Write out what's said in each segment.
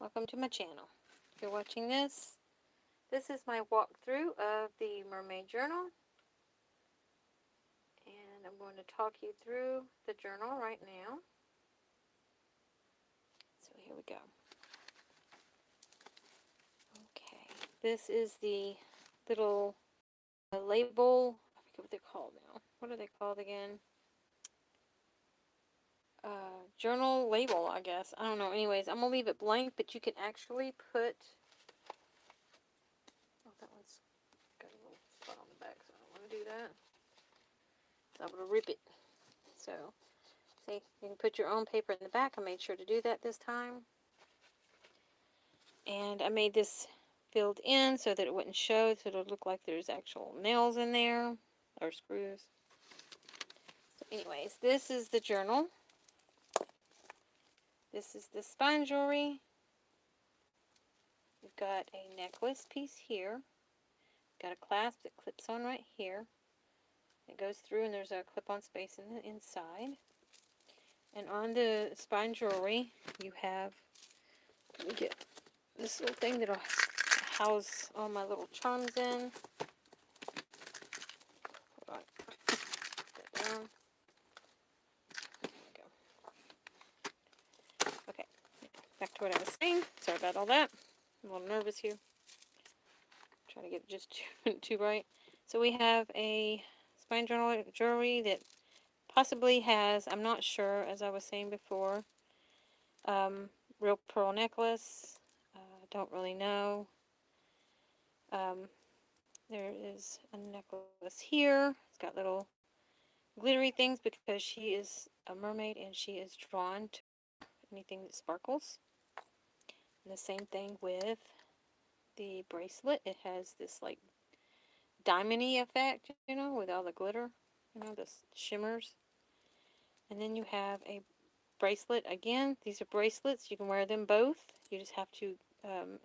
welcome to my channel. If you're watching this, this is my walkthrough of the Mermaid journal, and I'm going to talk you through the journal right now. So here we go. Okay, this is the little label. I forget what they're called now. What are they called again? Journal label, I guess. I don't know. Anyways, I'm going to leave it blank, but you can actually put... Oh, that one's got a little spot on the back, so I don't want to do that. So I'm going to rip it. So, see, you can put your own paper in the back. I made sure to do that this time. And I made this filled in so that it wouldn't show, so it'll look like there's actual nails in there, or screws. So anyways, this is the journal. This is the spine jewelry. We've got a necklace piece here. Got a clasp that clips on right here. It goes through and there's a clip-on space in the inside. And on the spine jewelry, you have, let me get this little thing that'll house all my little charms in. Hold on. Put that down. There we go. Okay. Back to what I was saying. Sorry about all that. I'm a little nervous here. Trying to get it just too bright. So we have a spine jewelry that possibly has, I'm not sure, as I was saying before, real pearl necklace. Don't really know. There is a necklace here. It's got little glittery things because she is a mermaid and she is drawn to anything that sparkles. And the same thing with the bracelet. It has this like diamond-y effect, you know, with all the glitter, you know, the shimmers. And then you have a bracelet. Again, these are bracelets. You can wear them both. You just have to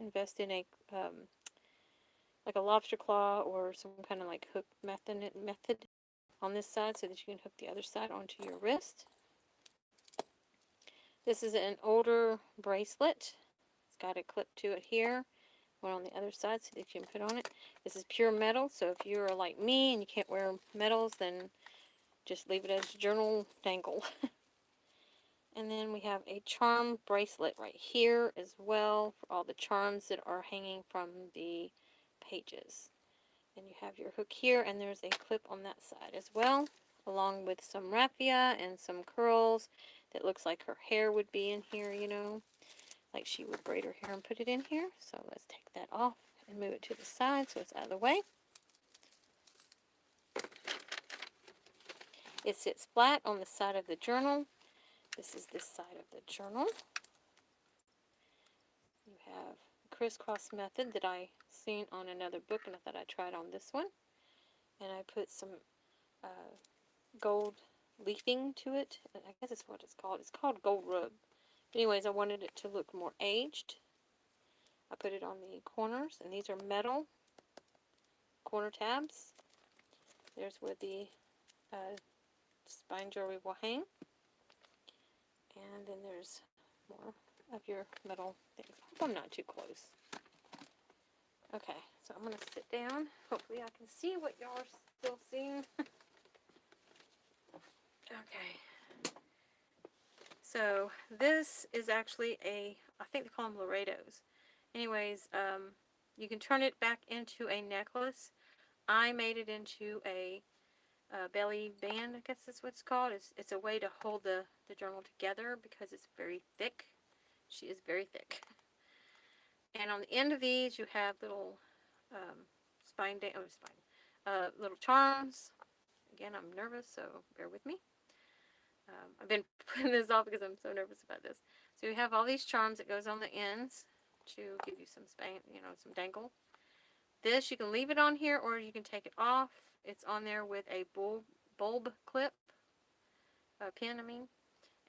invest in a like a lobster claw or some kind of like hook method on this side so that you can hook the other side onto your wrist. This is an older bracelet. It's got a clip to it here, one on the other side so that you can put on it. This is pure metal, so if you're like me and you can't wear metals, then just leave it as journal dangle. And then we have a charm bracelet right here as well for all the charms that are hanging from the pages. And you have your hook here, and there's a clip on that side as well, along with some raffia and some curls that looks like her hair would be in here, you know, like she would braid her hair and put it in here. So let's take that off and move it to the side so it's out of the way. It sits flat on the side of the journal. This is this side of the journal. You have the crisscross method that I seen on another book, and I thought I tried on this one. And I put some gold leafing to it. I guess it's what it's called. It's called gold rub. Anyways, I wanted it to look more aged. I put it on the corners, and these are metal corner tabs. There's where the spine jewelry will hang. And then there's more of your metal things. I hope I'm not too close. Okay, so I'm going to sit down. Hopefully I can see what y'all are still seeing. Okay. So this is actually I think they call them Laredos. Anyways, you can turn it back into a necklace. I made it into a belly band, I guess that's what it's called. It's a way to hold the journal together because it's very thick. She is very thick. And on the end of these, you have little little charms. Again, I'm nervous, so bear with me. I've been putting this off because I'm so nervous about this. So you have all these charms that goes on the ends to give you some some dangle. This, you can leave it on here or you can take it off. It's on there with a bulb clip, pin, I mean.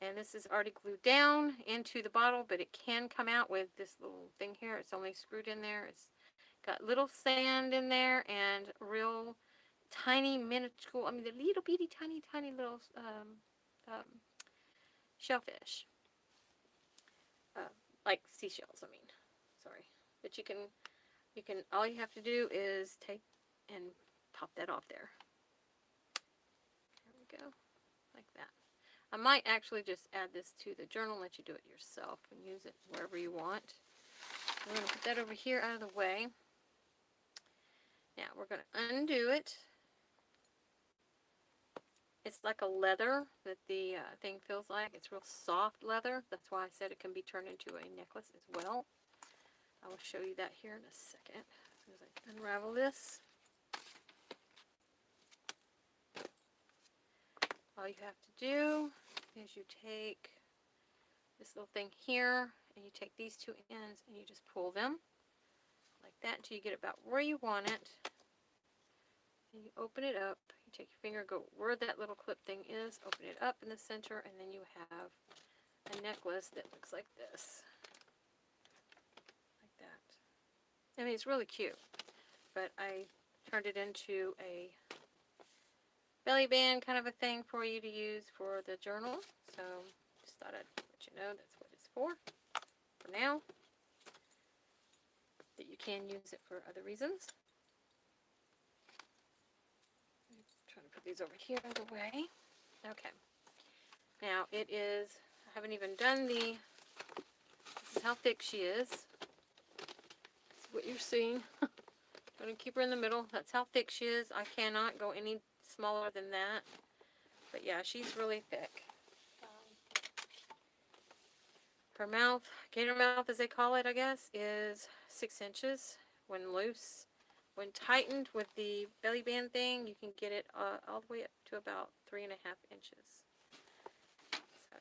And this is already glued down into the bottle, but it can come out with this little thing here. It's only screwed in there. It's got little sand in there and real tiny, minuscule, I mean, the little bitty, tiny little shellfish. like seashells, I mean. Sorry. But you can, all you have to do is take and pop that off there. There we go. Like that. I might actually just add this to the journal and let you do it yourself and use it wherever you want. I'm going to put that over here out of the way. Now we're going to undo it. It's like a leather that the thing feels like. It's real soft leather. That's why I said it can be turned into a necklace as well. I will show you that here in a second. As soon as I unravel this. All you have to do is you take this little thing here and you take these two ends and you just pull them like that until you get about where you want it. And you open it up. You take your finger, go where that little clip thing is, open it up in the center, and then you have a necklace that looks like this. Like that. I mean, it's really cute. But I turned it into a belly band kind of a thing for you to use for the journal. So just thought I'd let you know that's what it's for now. That you can use it for other reasons. I'm trying to put these over here out of the way. Okay. Now it is, I haven't even done this is how thick she is. That's what you're seeing. I'm going to keep her in the middle. That's how thick she is. I cannot go any smaller than that. But yeah, she's really thick. Her mouth, gator mouth as they call it, I guess, is 6 inches when loose. When tightened with the belly band thing, you can get it all the way up to about 3.5 inches. So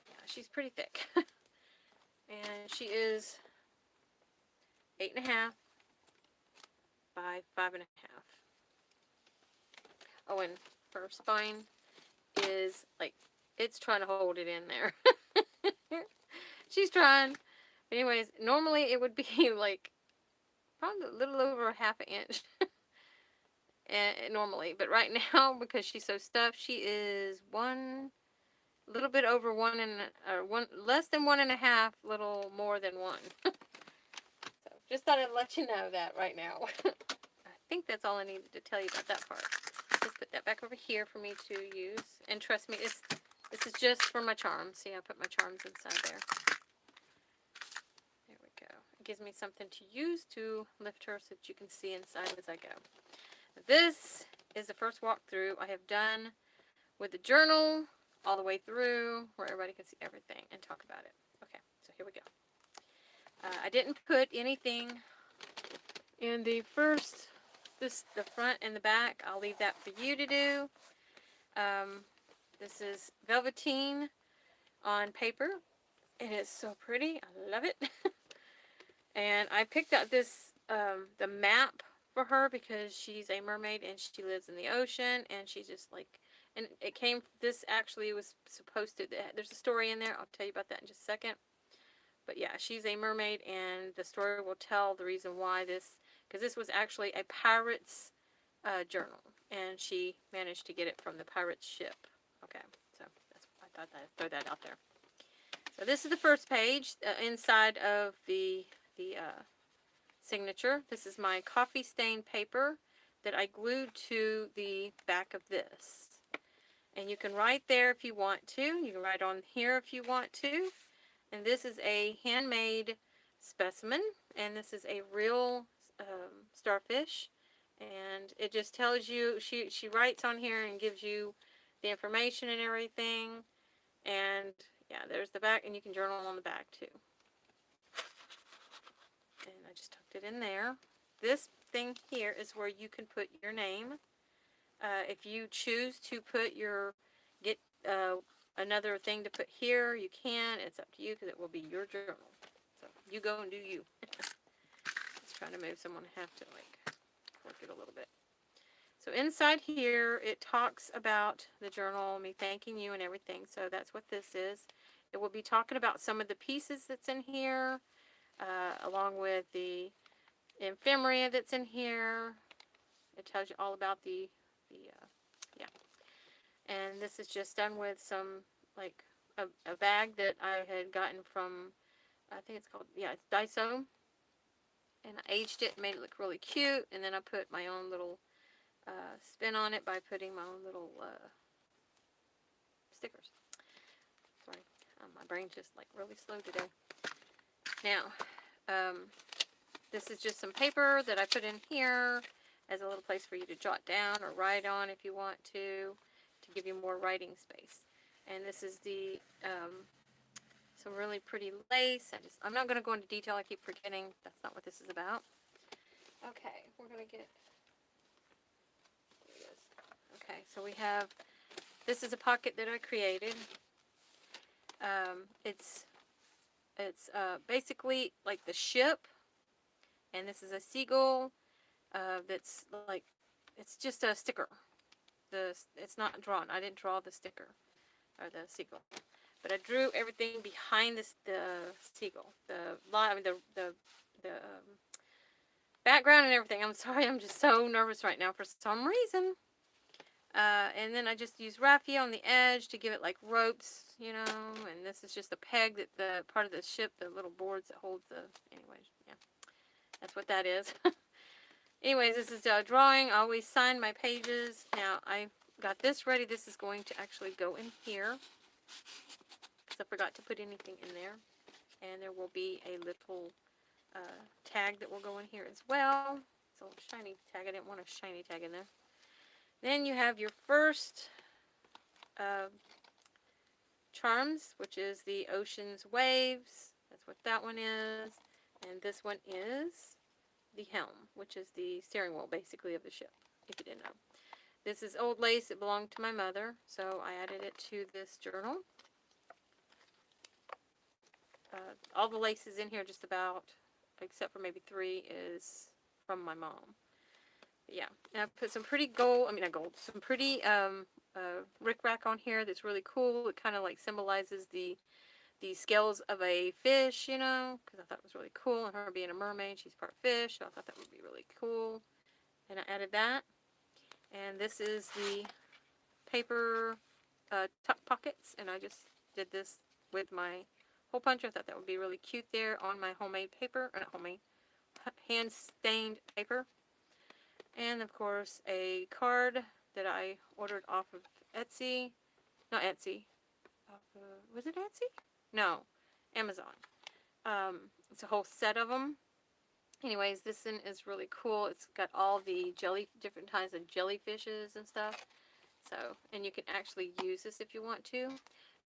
yeah, she's pretty thick. And she is 8.5 by 5.5. Oh, and her spine is like, it's trying to hold it in there. She's trying. Anyways, normally it would be like probably a little over a 1/2 inch. And normally, but right now, because she's so stuffed, she is a little bit over less than 1.5, little more than 1. So just thought I'd let you know that right now. I think that's all I needed to tell you about that part. Just put that back over here for me to use. And trust me, this is just for my charms. See, I put my charms inside there. There we go. It gives me something to use to lift her so that you can see inside as I go. This is the first walkthrough I have done with the journal all the way through where everybody can see everything and talk about it. Okay, so here we go. I didn't put anything in the front and the back. I'll leave that for you to do. This is velveteen on paper. It is so pretty. I love it. And I picked out this, the map for her because she's a mermaid and she lives in the ocean and she's just like, and it came, this actually was supposed to, there's a story in there. I'll tell you about that in just a second. But yeah, she's a mermaid and the story will tell the reason why because this was actually a pirate's journal and she managed to get it from the pirate's ship. Okay, so I thought I'd throw that out there. So this is the first page inside of the signature. This is my coffee stain paper that I glued to the back of this. And you can write there if you want to. You can write on here if you want to. And this is a handmade specimen. And this is a real starfish. And it just tells you, she writes on here and gives you the information and everything. And yeah, there's the back. And you can journal on the back too. And I just tucked it in there. This thing here is where you can put your name. If you choose to get another thing to put here, you can. It's up to you because it will be your journal. So you go and do you. Just trying to move someone. I have to like work it a little bit. So inside here, it talks about the journal, me thanking you and everything. So that's what this is. It will be talking about some of the pieces that's in here, along with the ephemera that's in here. It tells you all about yeah. And this is just done with some, like, a bag that I had gotten from I think it's called, yeah, it's Daiso. And I aged it and made it look really cute. And then I put my own little spin on it by putting my own little stickers. Sorry, my brain's just like really slow today. Now, this is just some paper that I put in here as a little place for you to jot down or write on if you want to give you more writing space. And this is the some really pretty lace. I'm not going to go into detail. I keep forgetting. That's not what this is about. Okay, we're going to get. Here it is. Okay, so we have. This is a pocket that I created. It's basically like the ship, and this is a seagull. That's like, it's just a sticker. It's not drawn. I didn't draw the sticker or the seagull, but I drew everything behind the seagull, the background and everything. I'm sorry, I'm just so nervous right now for some reason. And then I just used raffia on the edge to give it like ropes, you know. And this is just a peg that the part of the ship, the little boards that hold the. Anyways, yeah, that's what that is. Anyways, this is a drawing. I always sign my pages. Now, I got this ready. This is going to actually go in here, because I forgot to put anything in there. And there will be a little tag that will go in here as well. It's a little shiny tag. I didn't want a shiny tag in there. Then you have your first charms, which is the ocean's waves. That's what that one is. And this one is the helm, which is the steering wheel, basically, of the ship, if you didn't know. This is old lace. It belonged to my mother, so I added it to this journal. All the laces in here, just about, except for maybe 3, is from my mom. But yeah, and I put some pretty some pretty rickrack on here that's really cool. It kind of like symbolizes the scales of a fish, you know, because I thought it was really cool. And her being a mermaid, she's part fish, so I thought that would be really cool. And I added that. And this is the paper tuck pockets, and I just did this with my hole puncher. I thought that would be really cute there on my homemade paper, or not homemade, hand-stained paper. And, of course, a card that I ordered off of Etsy. Not Etsy. Was it Etsy? No. Amazon. It's a whole set of them. Anyways, this one is really cool. It's got all the different kinds of jellyfishes and stuff. So, and you can actually use this if you want to.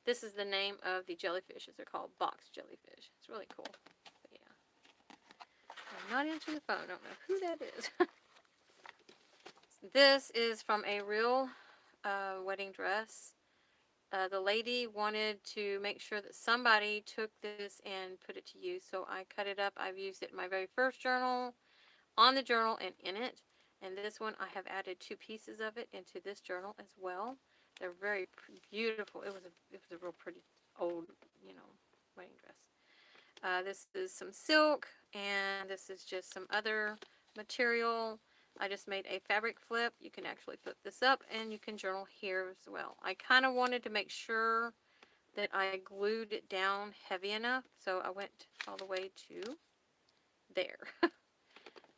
This is the name of the jellyfishes. They're called box jellyfish. It's really cool. But yeah. I'm not answering the phone. I don't know who that is. This is from a real wedding dress. The lady wanted to make sure that somebody took this and put it to use, so I cut it up. I've used it in my very first journal, on the journal, and in it. And this one, I have added 2 pieces of it into this journal as well. They're very beautiful. It was a real pretty old, you know, wedding dress. This is some silk, and this is just some other material. I just made a fabric flip. You can actually flip this up, and you can journal here as well. I kind of wanted to make sure that I glued it down heavy enough, so I went all the way to there.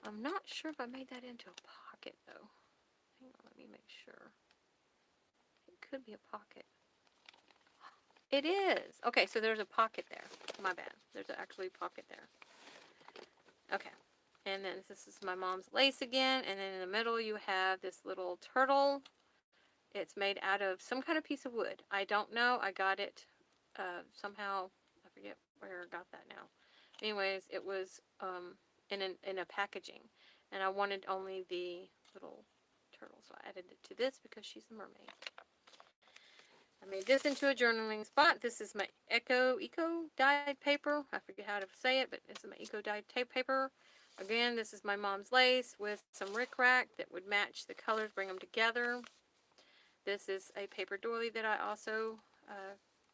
I'm not sure if I made that into a pocket, though. Hang on, let me make sure. It could be a pocket. It is! Okay, so there's a pocket there. My bad. There's actually a pocket there. Okay. And then this is my mom's lace again. And then in the middle you have this little turtle. It's made out of some kind of piece of wood. I don't know. I got it somehow. I forget where I got that now. Anyways, it was in a packaging. And I wanted only the little turtle. So I added it to this because she's the mermaid. I made this into a journaling spot. This is my eco dyed paper. I forget how to say it, but this is my eco dyed tape paper. Again, this is my mom's lace with some rickrack that would match the colors, bring them together. This is a paper doily that I also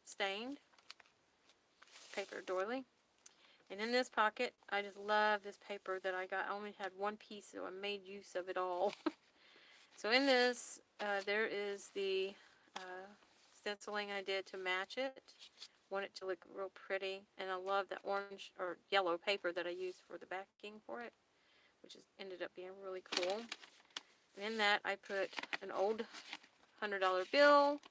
stained. Paper doily. And in this pocket, I just love this paper that I got. I only had 1 piece, so I made use of it all. So in this, there is the stenciling I did to match it want it to look real pretty. And I love that orange or yellow paper that I used for the backing for it, which has ended up being really cool. And in that, I put an old $100 bill,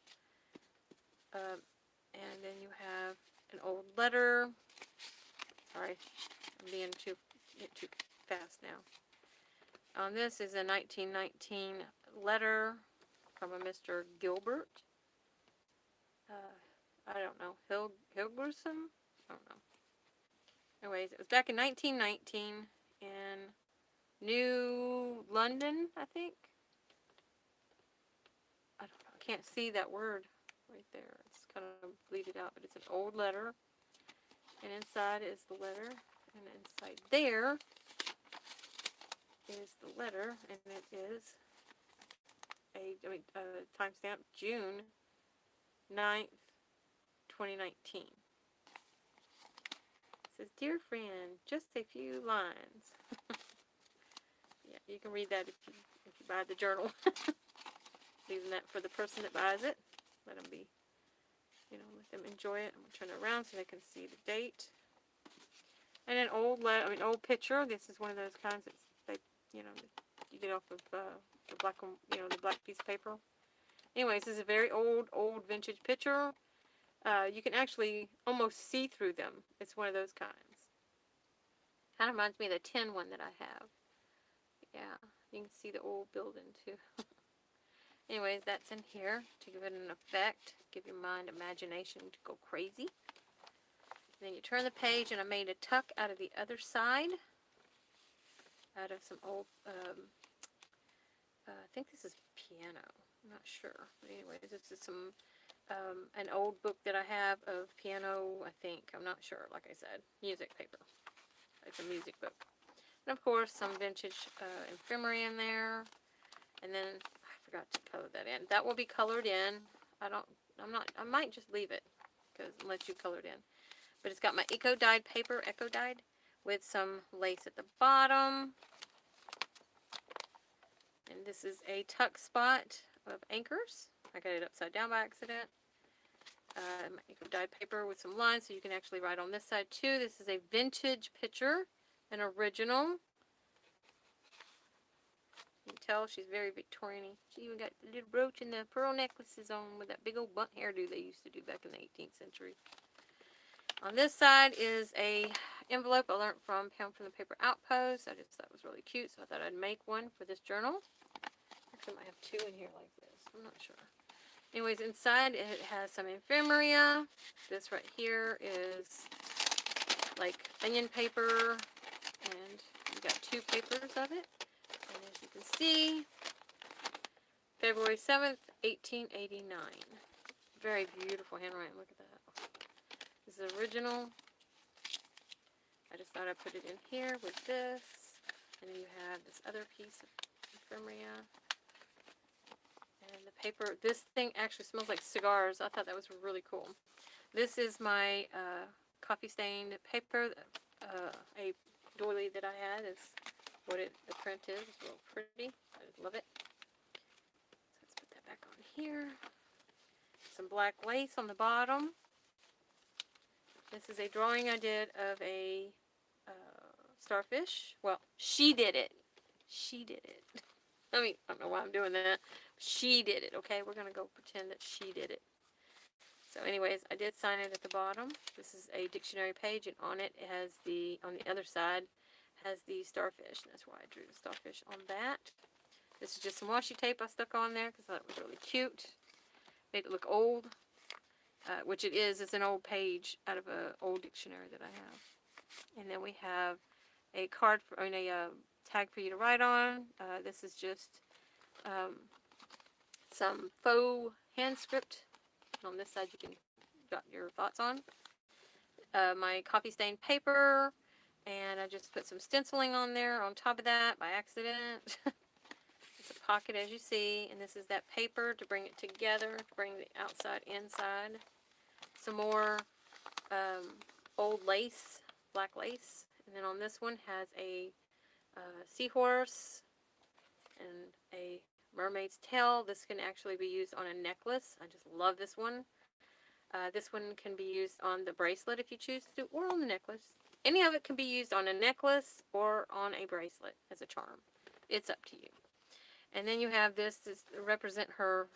and then you have an old letter. Sorry, I'm being too fast now. This is a 1919 letter from a Mr. Gilbert. I don't know, Hilgerson? I don't know. Anyways, it was back in 1919 in New London, I think. I don't know. I can't see that word right there. It's kind of bleeded out, but it's an old letter. And inside is the letter. And inside there is the letter. And it is a timestamp June 9th, 2019. It says, "Dear friend, just a few lines." Yeah, you can read that if you buy the journal. Leaving that for the person that buys it. Let them be, let them enjoy it. I'm gonna turn it around so they can see the date. And an old picture. This is one of those kinds that you get off of the black piece of paper. Anyways, this is a very old vintage picture. You can actually almost see through them. It's one of those kinds. Kind of reminds me of the tin one that I have. Yeah, you can see the old building too. Anyways, that's in here to give it an effect, give your mind imagination to go crazy. And then you turn the page, and I made a tuck out of the other side, out of some old, I think this is piano. I'm not sure. But anyways, this is some, an old book that I have of piano, I think. I'm not sure, like I said. Music paper. It's a music book. And of course, some vintage ephemera in there. And then I forgot to color that in. That will be colored in. I might just leave it because unless you color it in. But it's got my eco-dyed paper, with some lace at the bottom. And this is a tuck spot of anchors. I got it upside down by accident. My eco-dyed paper with some lines so you can actually write on this side too. This is a vintage picture, an original. You can tell she's very Victorian-y. She even got the little brooch and the pearl necklaces on with that big old bunt hairdo they used to do back in the 18th century. On this side is a envelope I learned from Pound from the Paper Outpost. I just thought it was really cute, so I thought I'd make one for this journal. Actually, I might have two in here like this. I'm not sure. Anyways, inside it has some ephemera. This right here is like onion paper, and you got two papers of it. And as you can see, February 7th, 1889. Very beautiful handwriting. Look at that. This is original. I just thought I'd put it in here with this. And then you have this other piece of ephemera. And the paper. This thing actually smells like cigars. I thought that was really cool. This is my coffee stained paper. A doily that I had is what the print is. It's real pretty. I love it. So let's put that back on here. Some black lace on the bottom. This is a drawing I did of a starfish. Well, she did it. She did it. I don't know why I'm doing that. She did it, okay? We're going to go pretend that she did it. So anyways, I did sign it at the bottom. This is a dictionary page, and on it has on the other side, has the starfish. And that's why I drew the starfish on that. This is just some washi tape I stuck on there because I thought it was really cute. Made it look old, which it is. It's an old page out of an old dictionary that I have. And then we have a tag for you to write on. This is just some faux hand script. On this side you can jot your thoughts on. My coffee stained paper, and I just put some stenciling on there on top of that by accident. It's a pocket as you see, and this is that paper to bring it together, to bring the outside inside. Some more old lace, black lace, and then on this one has a seahorse and a mermaid's tail. This can actually be used on a necklace. I just love this one. This one can be used on the bracelet if you choose to, or on the necklace. Any of it can be used on a necklace or on a bracelet as a charm. It's up to you. And then you have this to represent her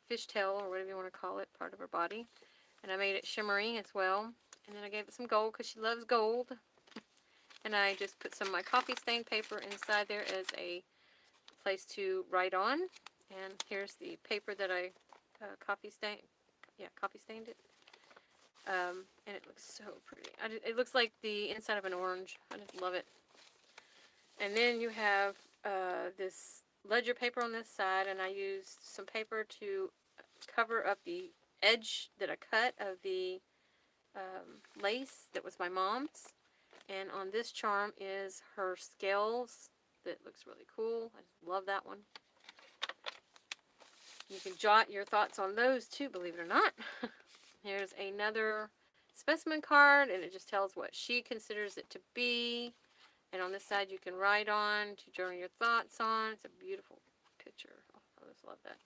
fishtail, or whatever you want to call it, part of her body. And I made it shimmery as well. And then I gave it some gold because she loves gold. And I just put some of my coffee stain paper inside there as a place to write on. And here's the paper that I coffee stained it. And it looks so pretty. It looks like the inside of an orange. I just love it. And then you have this ledger paper on this side, and I used some paper to cover up the edge that I cut of the lace that was my mom's. And on this charm is her scales. That looks really cool. I just love that one. You can jot your thoughts on those too, believe it or not. Here's another specimen card, and it just tells what she considers it to be. And on this side you can write on, to journal your thoughts on. It's a beautiful picture. Oh, I just love that.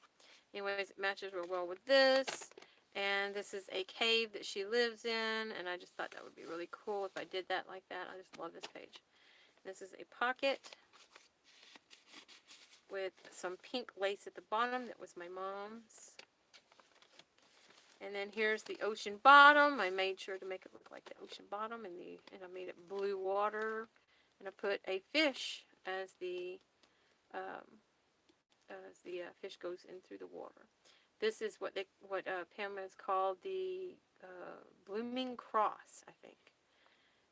Anyways, it matches real well with this. And this is a cave that she lives in, and I just thought that would be really cool if I did that like that. I just love this page. This is a pocket with some pink lace at the bottom that was my mom's. And then here's the ocean bottom. I made sure to make it look like the ocean bottom, and I made it blue water. And I put a fish as the fish goes in through the water. This is what Pam has called the blooming cross, I think.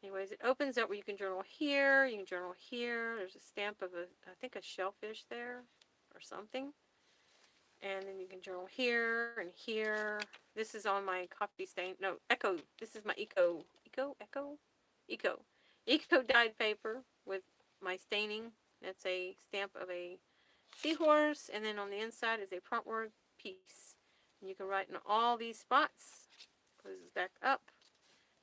Anyways, it opens up where you can journal here. You can journal here. There's a stamp of I think a shellfish there or something. And then you can journal here and here. This is on my coffee stain. No, Eco. This is my Eco dyed paper with my staining. That's a stamp of a seahorse. And then on the inside is a prompt word piece. And you can write in all these spots. Closes back up.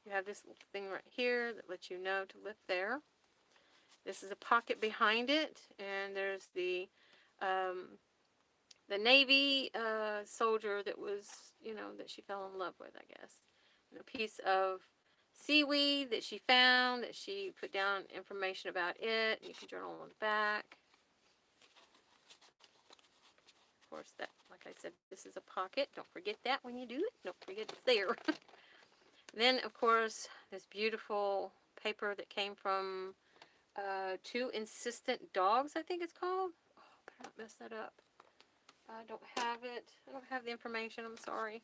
You have this little thing right here that lets you know to lift there. This is a pocket behind it, and there's the Navy soldier that was, that she fell in love with, I guess. And a piece of seaweed that she found, that she put down information about it. You can journal on the back. Of course, that, like I said, this is a pocket. Don't forget that when you do it. Don't forget it's there. Then, of course, this beautiful paper that came from Two Insistent Dogs, I think it's called. Oh, better not mess that up. I don't have it. I don't have the information. I'm sorry.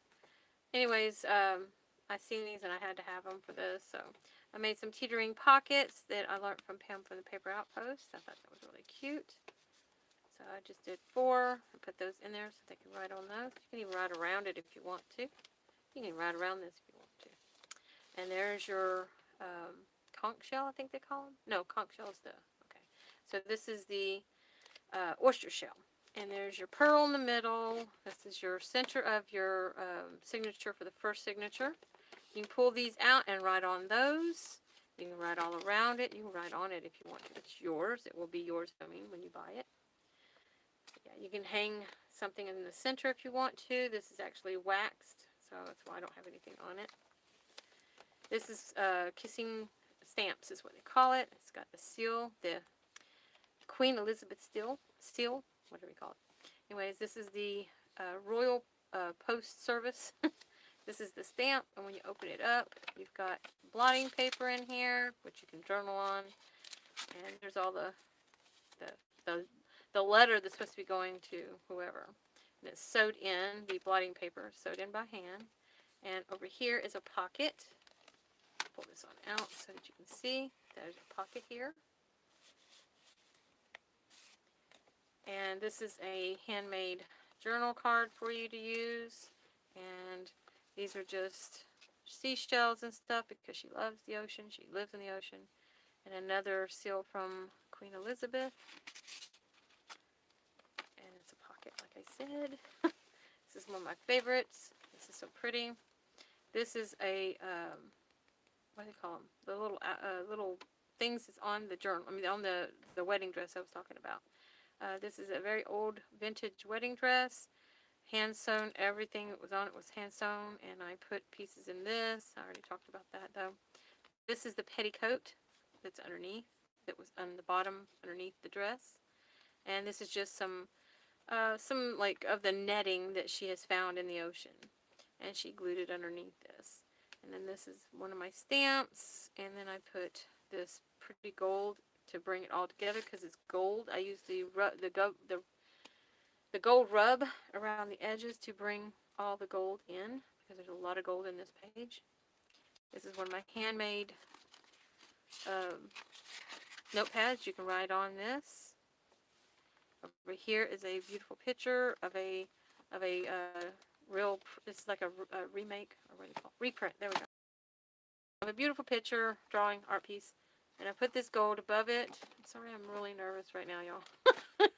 Anyways, I seen these and I had to have them for this. So I made some teetering pockets that I learned from Pam from the Paper Outpost. I thought that was really cute. So I just did 4 and put those in there so they can write on those. You can even write around it if you want to. You can write around this if you want to. And there's your conch shell, I think they call them. No, conch shell is okay. So this is the oyster shell. And there's your pearl in the middle. This is your center of your signature for the first signature. You can pull these out and write on those. You can write all around it. You can write on it if you want to. It's yours. It will be yours, when you buy it. Yeah, you can hang something in the center if you want to. This is actually waxed, so that's why I don't have anything on it. This is kissing stamps is what they call it. It's got the seal, the Queen Elizabeth seal, whatever you call it. Anyways, this is the Royal Post Service. This is the stamp, and when you open it up, you've got blotting paper in here, which you can journal on. And there's all the letter that's supposed to be going to whoever. And it's sewed in, the blotting paper, sewed in by hand. And over here is a pocket. Pull this on out so that you can see. There's a pocket here. And this is a handmade journal card for you to use. And these are just seashells and stuff because she loves the ocean. She lives in the ocean. And another seal from Queen Elizabeth. And it's a pocket, like I said. This is one of my favorites. This is so pretty. This is a, what do they call them? The little things that's on the journal. On the wedding dress I was talking about. This is a very old vintage wedding dress. hand sewn. Everything that was on it was hand sewn, and I put pieces in this. I already talked about that though. This is the petticoat that's underneath, that was on the bottom underneath the dress. And this is just some like of the netting that she has found in the ocean. And she glued it underneath this. And then this is one of my stamps. And then I put this pretty gold to bring it all together because it's gold. I use the gold rub around the edges to bring all the gold in because there's a lot of gold in this page. This is one of my handmade notepads. You can write on this. Over here is a beautiful picture of a real. It's like a remake, or what do you call it? Reprint. There we go. Of a beautiful picture, drawing, art piece, and I put this gold above it. Sorry, I'm really nervous right now, y'all.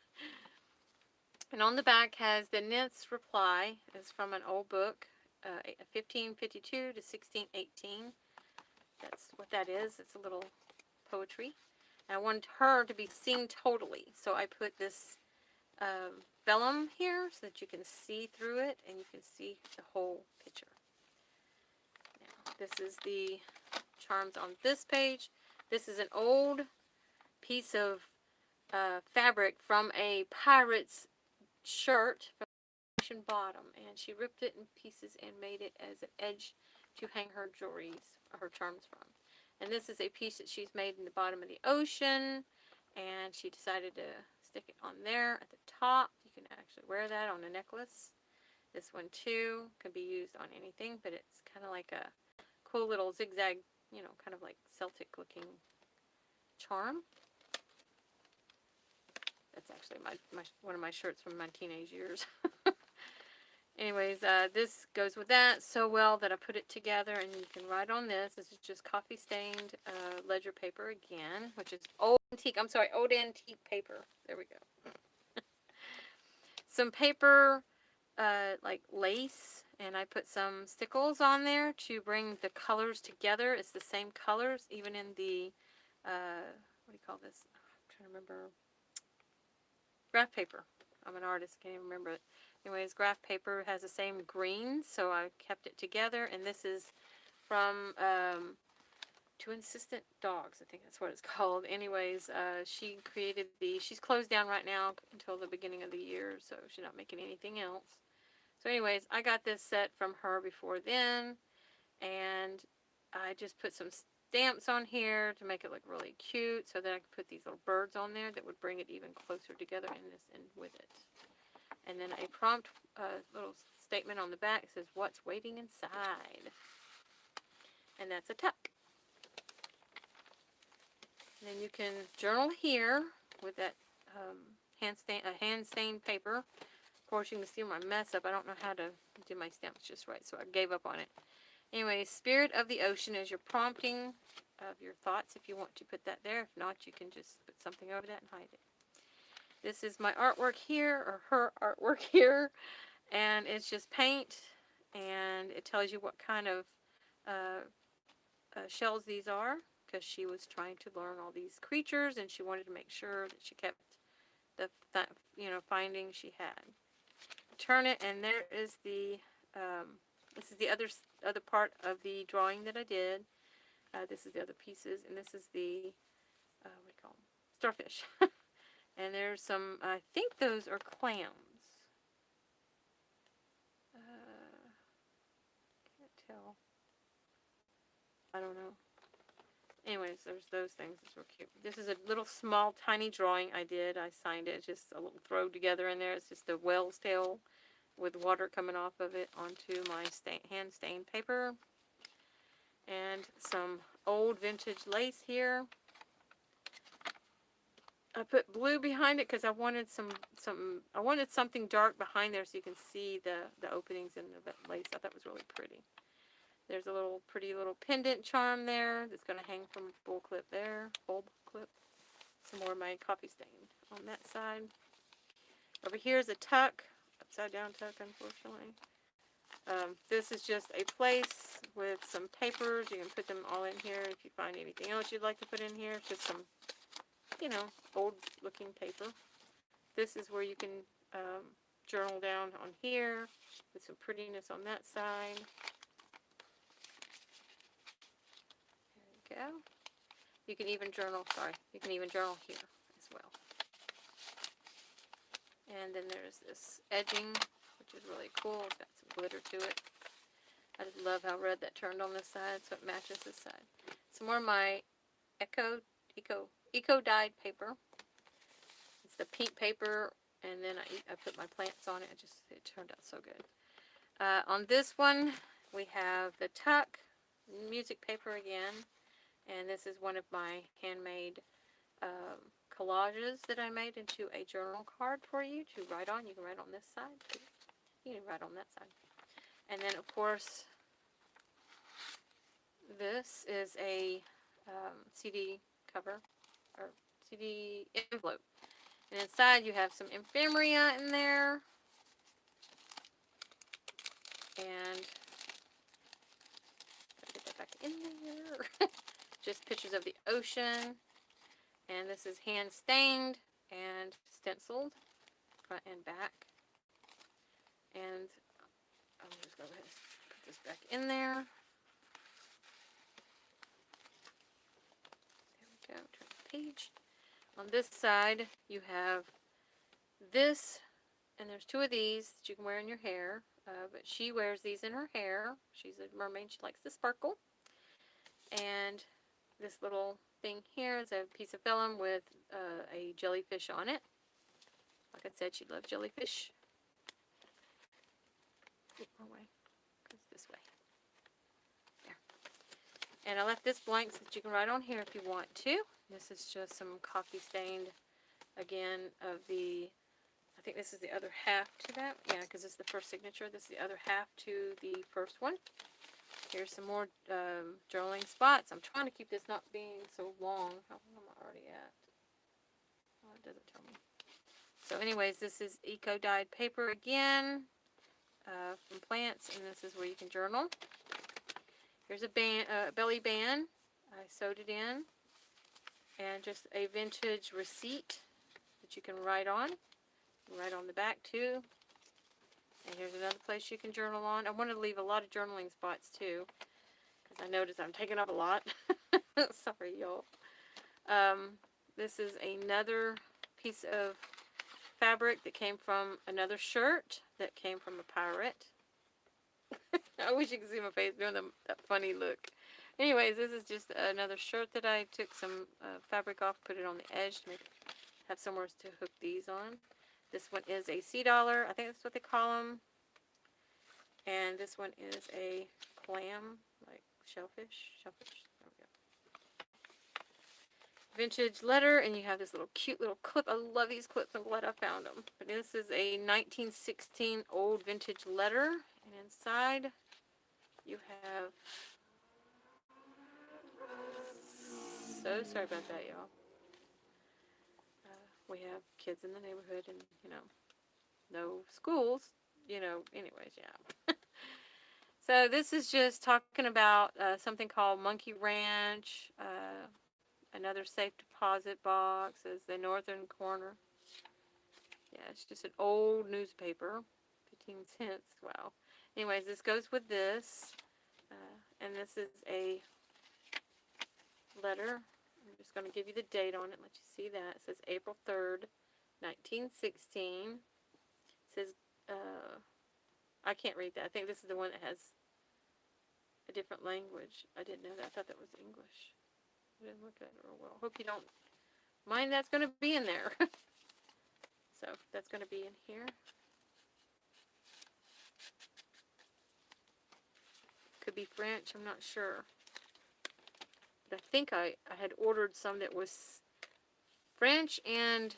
And on the back has the Knit's reply. It's from an old book, 1552 to 1618. That's what that is. It's a little poetry. And I wanted her to be seen totally, so I put this vellum here so that you can see through it and you can see the whole picture. Now, this is the charms on this page. This is an old piece of fabric from a pirate's shirt from the ocean bottom, and she ripped it in pieces and made it as an edge to hang her jewelries or her charms from. And this is a piece that she's made in the bottom of the ocean, and she decided to stick it on there at the top. You can actually wear that on a necklace. This one too can be used on anything, but it's kind of like a cool little zigzag, you know, kind of like Celtic looking charm. That's actually one of my shirts from my teenage years. Anyways, this goes with that so well that I put it together, and you can write on this. This is just coffee stained ledger paper again, which is old antique paper. There we go. Some paper, like lace, and I put some stickles on there to bring the colors together. It's the same colors, even in the, what do you call this? I'm trying to remember. Graph paper. I'm an artist, can't even remember it. Anyways, graph paper has the same green, so I kept it together. And this is from Two Insistent Dogs, I think that's what it's called. Anyways, she created she's closed down right now until the beginning of the year, so she's not making anything else. So anyways, I got this set from her before then, and I just put some stamps on here to make it look really cute, so that I could put these little birds on there that would bring it even closer together in this and with it. And then a prompt little statement on the back says, "What's waiting inside?" And that's a tuck. And then you can journal here with that hand stained paper. Of course, you can see my mess up. I don't know how to do my stamps just right, so I gave up on it. Anyway, Spirit of the Ocean is your prompting of your thoughts if you want to put that there. If not, you can just put something over that and hide it. This is my artwork here, or her artwork here, and it's just paint, and it tells you what kind of shells these are, because she was trying to learn all these creatures, and she wanted to make sure that she kept the findings she had. Turn it, and there is the this is the other part of the drawing that I did. This is the other pieces, and this is the what do you call them? Starfish. And there's some, I think those are clams. Can't tell. I don't know. Anyways, there's those things. It's real cute. This is a little small, tiny drawing I did. I signed it. It's just a little throw together in there. It's just a whale's tail with water coming off of it onto my hand-stained paper. And some old vintage lace here. I put blue behind it because I wanted I wanted something dark behind there so you can see the openings in the lace. I thought it was really pretty. There's a pretty little pendant charm there that's going to hang from a bull clip there. Bulb clip. Some more of my coffee stain on that side. Over here is a tuck. Upside down tuck, unfortunately. This is just a place with some papers. You can put them all in here if you find anything else you'd like to put in here. It's just some, old looking paper. This is where you can journal down on here with some prettiness on that side. There you go. You can even journal, you can even journal here as well. And then there's this edging, which is really cool. It's got some glitter to it. I just love how red that turned on this side, so it matches this side. Some more of my eco dyed paper. It's the pink paper, and then I put my plants on it. It turned out so good. On this one, we have the Tuck music paper again, and this is one of my handmade collages that I made into a journal card for you to write on. You can write on this side. You can write on that side. And then, of course, this is a CD cover, or CD envelope. And inside you have some ephemera in there. And get that back in there. Just pictures of the ocean. And this is hand stained and stenciled, front and back. And I'm just going to go ahead and put this back in there. There we go. Turn the page. On this side, you have this, and there's two of these that you can wear in your hair. But she wears these in her hair. She's a mermaid. She likes the sparkle. And this little thing here is a piece of vellum with a jellyfish on it. Like I said, she loves jellyfish. Wrong way. Goes this way. There. And I left this blank so that you can write on here if you want to. This is just some coffee stained, again, of the, I think this is the other half to that. Yeah, because it's the first signature. This is the other half to the first one. Here's some more journaling spots. I'm trying to keep this not being so long. How long am I already at? Oh, it doesn't tell me. So anyways, this is eco-dyed paper again from plants, and this is where you can journal. Here's a belly band. I sewed it in. And just a vintage receipt that you can write on. Write on the back too. And here's another place you can journal on. I wanted to leave a lot of journaling spots too, because I noticed I'm taking up a lot. Sorry, y'all. This is another piece of fabric that came from another shirt that came from a pirate. I wish you could see my face doing that funny look. Anyways, this is just another shirt that I took some fabric off, put it on the edge to have somewhere to hook these on. This one is a $C. I think that's what they call them. And this one is a clam, like shellfish. There we go. Vintage letter, and you have this little cute little clip. I love these clips. I'm glad I found them. But this is a 1916 old vintage letter, and inside you have. So sorry about that, y'all. We have kids in the neighborhood, and no schools. Anyways, yeah. So this is just talking about something called Monkey Ranch. Another safe deposit box is the northern corner. Yeah, it's just an old newspaper, 15 cents. Wow. Anyways, this goes with this, and this is a letter. I'm just going to give you the date on it, let you see that. It says April 3rd, 1916. It says, I can't read that. I think this is the one that has a different language. I didn't know that. I thought that was English. I didn't look at it real well. Hope you don't mind that's going to be in there. So that's going to be in here. Could be French. I'm not sure. But I think I had ordered some that was French and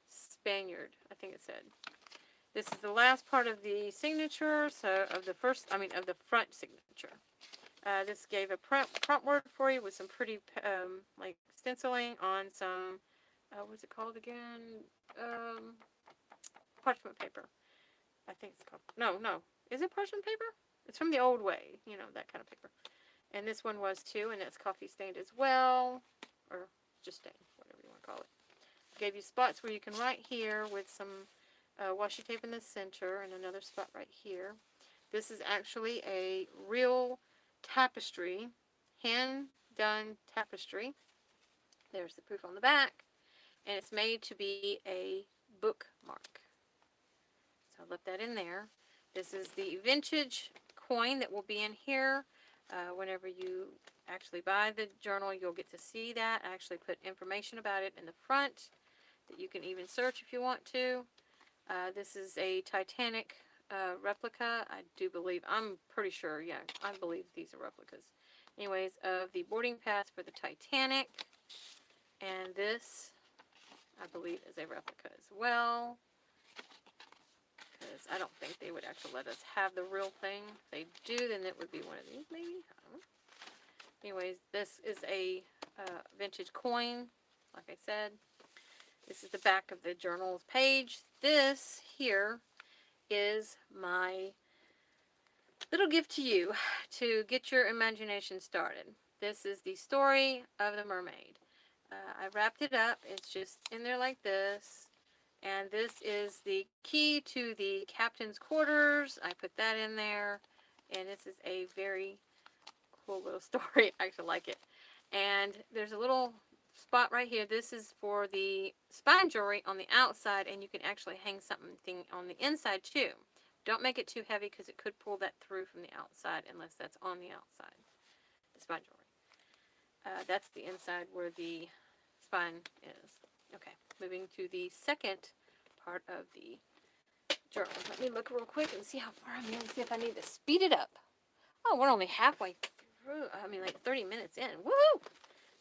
Spaniard, I think it said. This is the last part of the signature, so of the front signature. This gave a prompt word for you with some pretty, like stenciling on some, what's it called again? Parchment paper. I think it's called, no. Is it parchment paper? It's from the old way, that kind of paper. And this one was too, and it's coffee stained as well, or just stained, whatever you want to call it. Gave you spots where you can write here with some washi tape in the center and another spot right here. This is actually a real tapestry, hand done tapestry. There's the proof on the back, and it's made to be a bookmark. So I left that in there. This is the vintage coin that will be in here. Whenever you actually buy the journal, you'll get to see that. I actually put information about it in the front that you can even search if you want to. This is a Titanic replica. I do believe, I'm pretty sure, yeah, I believe these are replicas. Anyways, of the boarding pass for the Titanic. And this, I believe, is a replica as well. Because I don't think they would actually let us have the real thing. If they do, then it would be one of these, maybe. I don't know. Anyways, this is a vintage coin, like I said. This is the back of the journal's page. This here is my little gift to you to get your imagination started. This is the story of the mermaid. I wrapped it up. It's just in there like this. And this is the key to the captain's quarters. I put that in there. And this is a very cool little story. I actually like it. And there's a little spot right here. This is for the spine jewelry on the outside, and you can actually hang something on the inside too. Don't make it too heavy because it could pull that through from the outside unless that's on the outside, the spine jewelry. That's the inside where the spine is. Okay, moving to the second part of the journal. Let me look real quick and see how far I'm in, see if I need to speed it up. Oh, we're only halfway through. I mean, like 30 minutes in. Woohoo!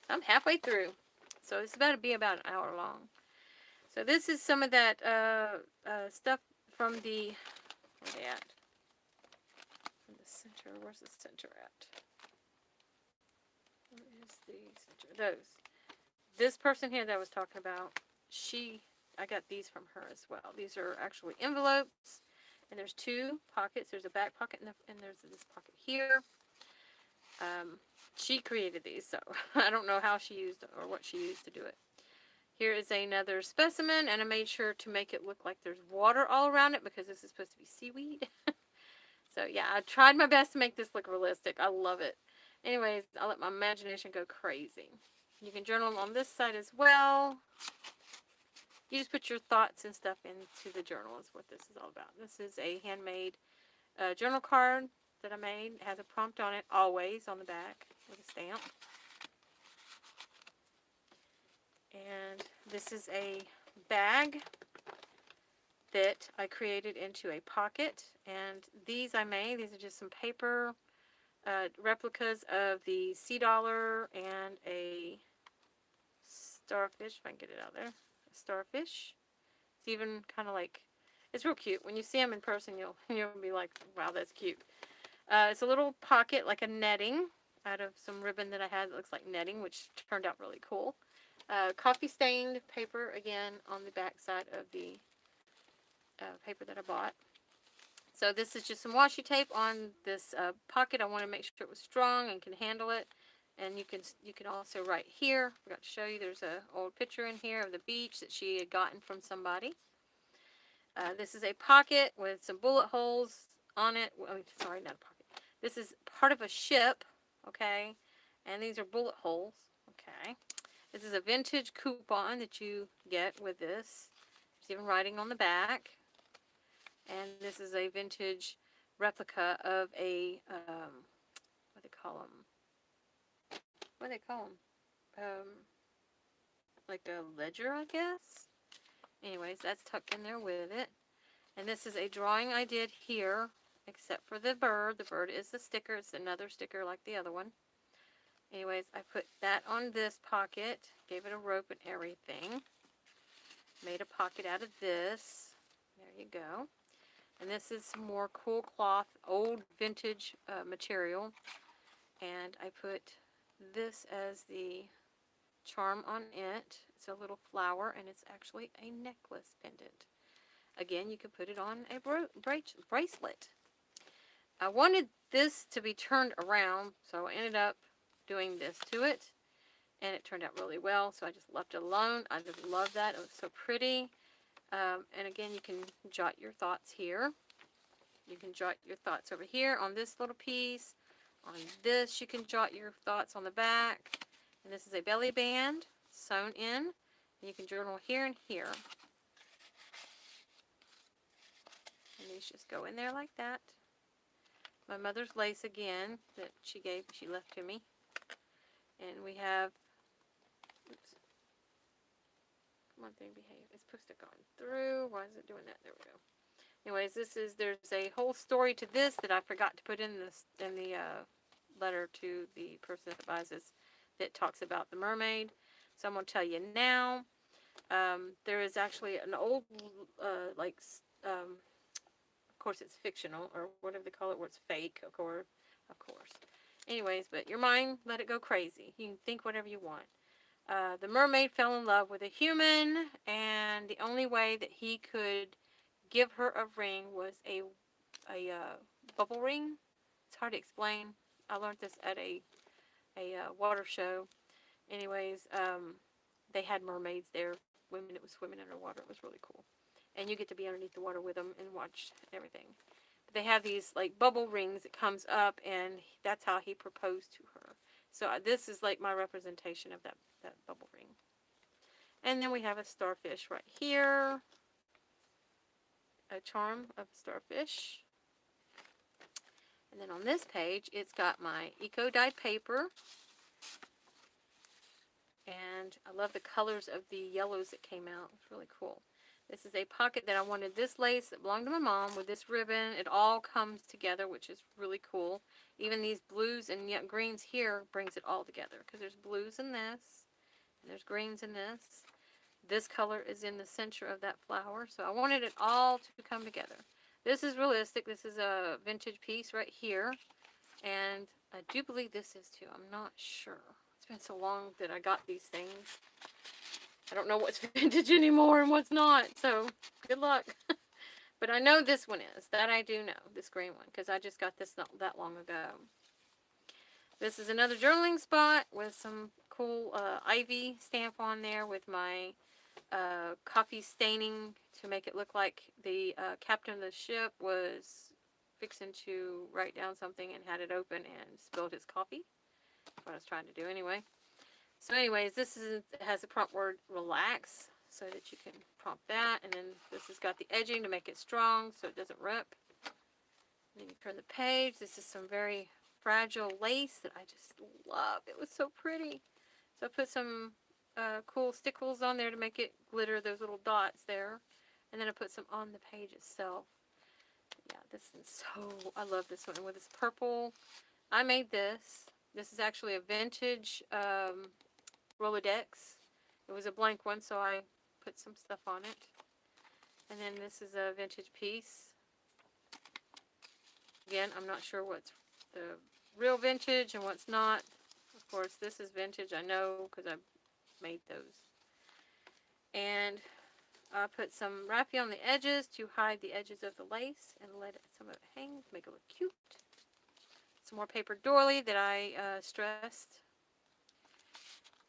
I'm halfway through. So it's about to be about an hour long. So this is some of that stuff from the, where are they at? From the center. Where's the center at? Where is the center? Those. This person here that I was talking about, I got these from her as well. These are actually envelopes, and there's two pockets. There's a back pocket and there's this pocket here. She created these, so I don't know how she used or what she used to do it. Here is another specimen, and I made sure to make it look like there's water all around it because this is supposed to be seaweed. So yeah, I tried my best to make this look realistic. I love it. Anyways, I'll let my imagination go crazy. You can journal on this side as well. You just put your thoughts and stuff into the journal is what this is all about. This is a handmade journal card that I made. It has a prompt on it, always, on the back with a stamp. And this is a bag that I created into a pocket. And these I made. These are just some paper replicas of the sea dollar and a starfish, if I can get it out there. A starfish. It's even kind of like, it's real cute. When you see them in person, you'll be like, wow, that's cute. It's a little pocket, like a netting, out of some ribbon that I had that looks like netting, which turned out really cool. Coffee stained paper, again, on the back side of the paper that I bought. So this is just some washi tape on this pocket. I want to make sure it was strong and can handle it. And you can also write here. I forgot to show you. There's an old picture in here of the beach that she had gotten from somebody. This is a pocket with some bullet holes on it. Well, sorry, not a pocket. This is part of a ship, okay? And these are bullet holes, okay? This is a vintage coupon that you get with this. There's even writing on the back. And this is a vintage replica of a, what do they call them? What do they call them? Like a ledger, I guess? Anyways, that's tucked in there with it. And this is a drawing I did here, except for the bird. The bird is the sticker. It's another sticker like the other one. Anyways, I put that on this pocket. Gave it a rope and everything. Made a pocket out of this. There you go. And this is some more cool cloth, old vintage material. And I put this as the charm on it. It's a little flower, and it's actually a necklace pendant. Again, you could put it on a bracelet. I wanted this to be turned around, so I ended up doing this to it. And it turned out really well, so I just left it alone. I just love that. It was so pretty. And again, you can jot your thoughts here. You can jot your thoughts over here on this little piece. On this, you can jot your thoughts on the back. And this is a belly band sewn in. And you can journal here and here. And these just go in there like that. My mother's lace again that she left to me. And we have, oops, come on thing, behave. It's supposed to go through. Why is it doing that? There we go. Anyways, there's a whole story to this that I forgot to put in the letter to the person that buys this that talks about the mermaid. So I'm going to tell you now. There is actually an old, of course it's fictional, or whatever they call it, where it's fake, of course. Anyways, but your mind, let it go crazy. You can think whatever you want. The mermaid fell in love with a human, and the only way that he could give her a ring was a bubble ring. It's hard to explain. I learned this at a water show. Anyways, they had mermaids there. Women, it was swimming underwater. It was really cool. And you get to be underneath the water with them and watch everything. But they have these like bubble rings that comes up, and that's how he proposed to her. So this is like my representation of that bubble ring. And then we have a starfish right here. A charm of a starfish. And then on this page, it's got my eco-dyed paper. And I love the colors of the yellows that came out. It's really cool. This is a pocket that I wanted this lace that belonged to my mom with this ribbon. It all comes together, which is really cool. Even these blues and greens here brings it all together. Because there's blues in this. And there's greens in this. This color is in the center of that flower. So I wanted it all to come together. This is realistic. This is a vintage piece right here. And I do believe this is too. I'm not sure. It's been so long that I got these things. I don't know what's vintage anymore and what's not. So good luck. But I know this one is. That I do know. This green one. Because I just got this not that long ago. This is another journaling spot with some cool ivy stamp on there with my coffee staining to make it look like the captain of the ship was fixing to write down something and had it open and spilled his coffee. That's what I was trying to do anyway. So anyways, this has the prompt word relax so that you can prompt that. And then this has got the edging to make it strong so it doesn't rip. And then you turn the page. This is some very fragile lace that I just love. It was so pretty. So I put some cool stickles on there to make it glitter, those little dots there. And then I put some on the page itself. Yeah, this is so, I love this one. And with this purple, I made this. This is actually a vintage Rolodex. It was a blank one, so I put some stuff on it. And then this is a vintage piece. Again, I'm not sure what's the real vintage and what's not. Of course, this is vintage, I know, because I made those. And I put some raffia on the edges to hide the edges of the lace and let some of it hang to make it look cute. Some more paper doily that I stressed.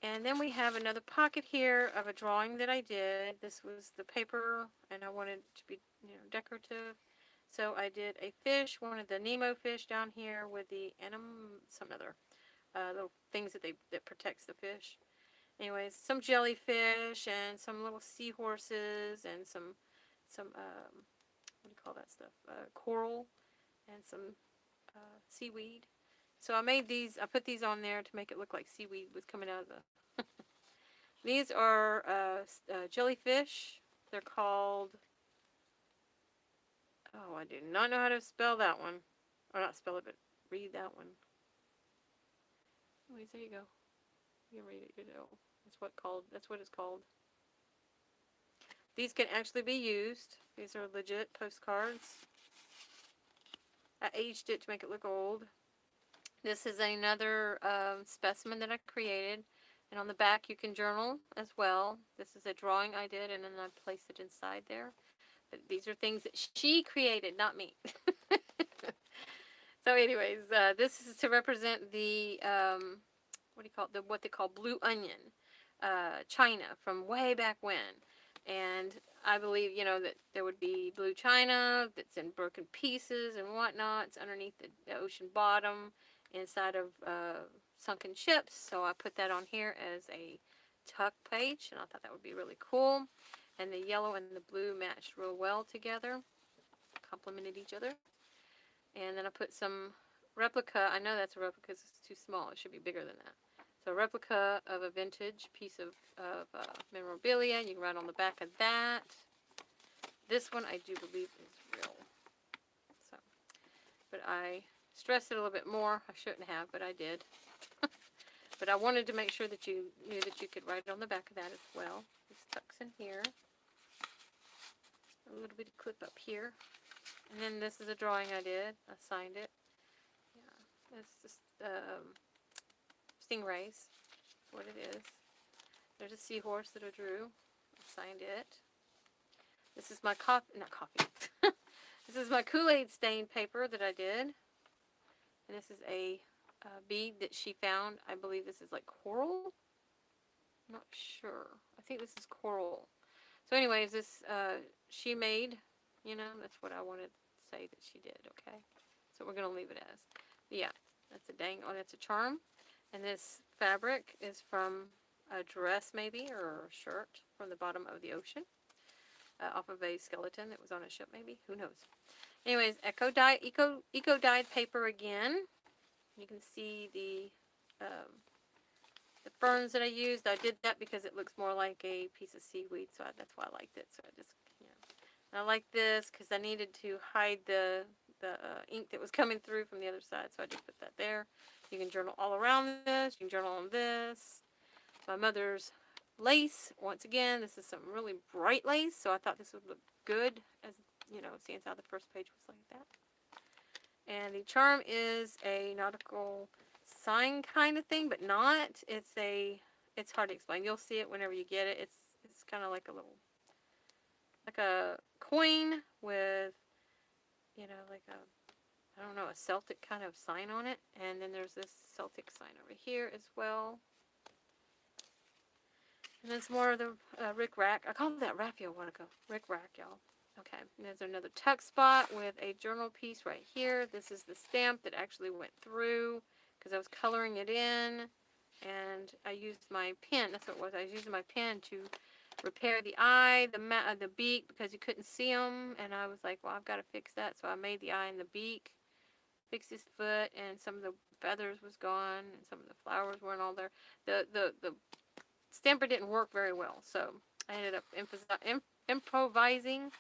And then we have another pocket here of a drawing that I did. This was the paper, and I wanted it to be, decorative. So I did a fish, one of the Nemo fish down here with the some other little things that protects the fish. Anyways, some jellyfish and some little seahorses and some what do you call that stuff? Coral and some seaweed. So I made these. I put these on there to make it look like seaweed was coming out of the. These are jellyfish. They're called. Oh, I do not know how to spell that one, or not spell it, but read that one. Anyways, there you go. You can read it. That's what it's called. These can actually be used. These are legit postcards. I aged it to make it look old. This is another specimen that I created. And on the back you can journal as well. This is a drawing I did, and then I placed it inside there. But these are things that she created, not me. So anyways, this is to represent the, what they call blue onion, China, from way back when. And I believe, that there would be blue china that's in broken pieces and whatnot. It's underneath the ocean bottom, inside of sunken ships. So I put that on here as a tuck page, and I thought that would be really cool. And the yellow and the blue matched real well together, complemented each other. And then I put some replica. I know that's a replica because it's too small. It should be bigger than that. So a replica of a vintage piece of memorabilia. You can write on the back of that. This one I do believe is real. So, but I stressed it a little bit more. I shouldn't have, but I did. But I wanted to make sure that you knew that you could write on the back of that as well. This tucks in here. A little bit of clip up here. And then this is a drawing I did. I signed it. Yeah, it's just stingrays. That's what it is. There's a seahorse that I drew. I signed it. This is my not coffee. This is my Kool-Aid stained paper that I did. And this is a bead that she found. I believe this is like coral. I'm not sure. I think this is coral. So anyways, this she made, that's what I wanted to say that she did, okay? So we're going to leave it as. But yeah, that's a charm. And this fabric is from a dress maybe, or a shirt from the bottom of the ocean. Off of a skeleton that was on a ship maybe. Who knows? Anyways, eco-dyed paper again. You can see the ferns that I used. I did that because it looks more like a piece of seaweed, so that's why I liked it. So I just, And I like this because I needed to hide the ink that was coming through from the other side, so I just put that there. You can journal all around this. You can journal on this. My mother's lace. Once again, this is some really bright lace, so I thought this would look good, as seeing how the first page was like that. And the charm is a nautical sign kind of thing, but not. It's hard to explain. You'll see it whenever you get it. It's kind of like a coin with, like I don't know, a Celtic kind of sign on it. And then there's this Celtic sign over here as well. And then some more of the Rick Rack. I called that Raphael a while ago. Rick Rack, y'all. Okay, and there's another tuck spot with a journal piece right here. This is the stamp that actually went through because I was coloring it in. And I used my pen. That's what it was. I was using my pen to repair the eye, the beak, because you couldn't see them. And I was like, well, I've got to fix that. So I made the eye and the beak. Fixed his foot, and some of the feathers was gone, and some of the flowers weren't all there. The stamper didn't work very well, so I ended up improvising.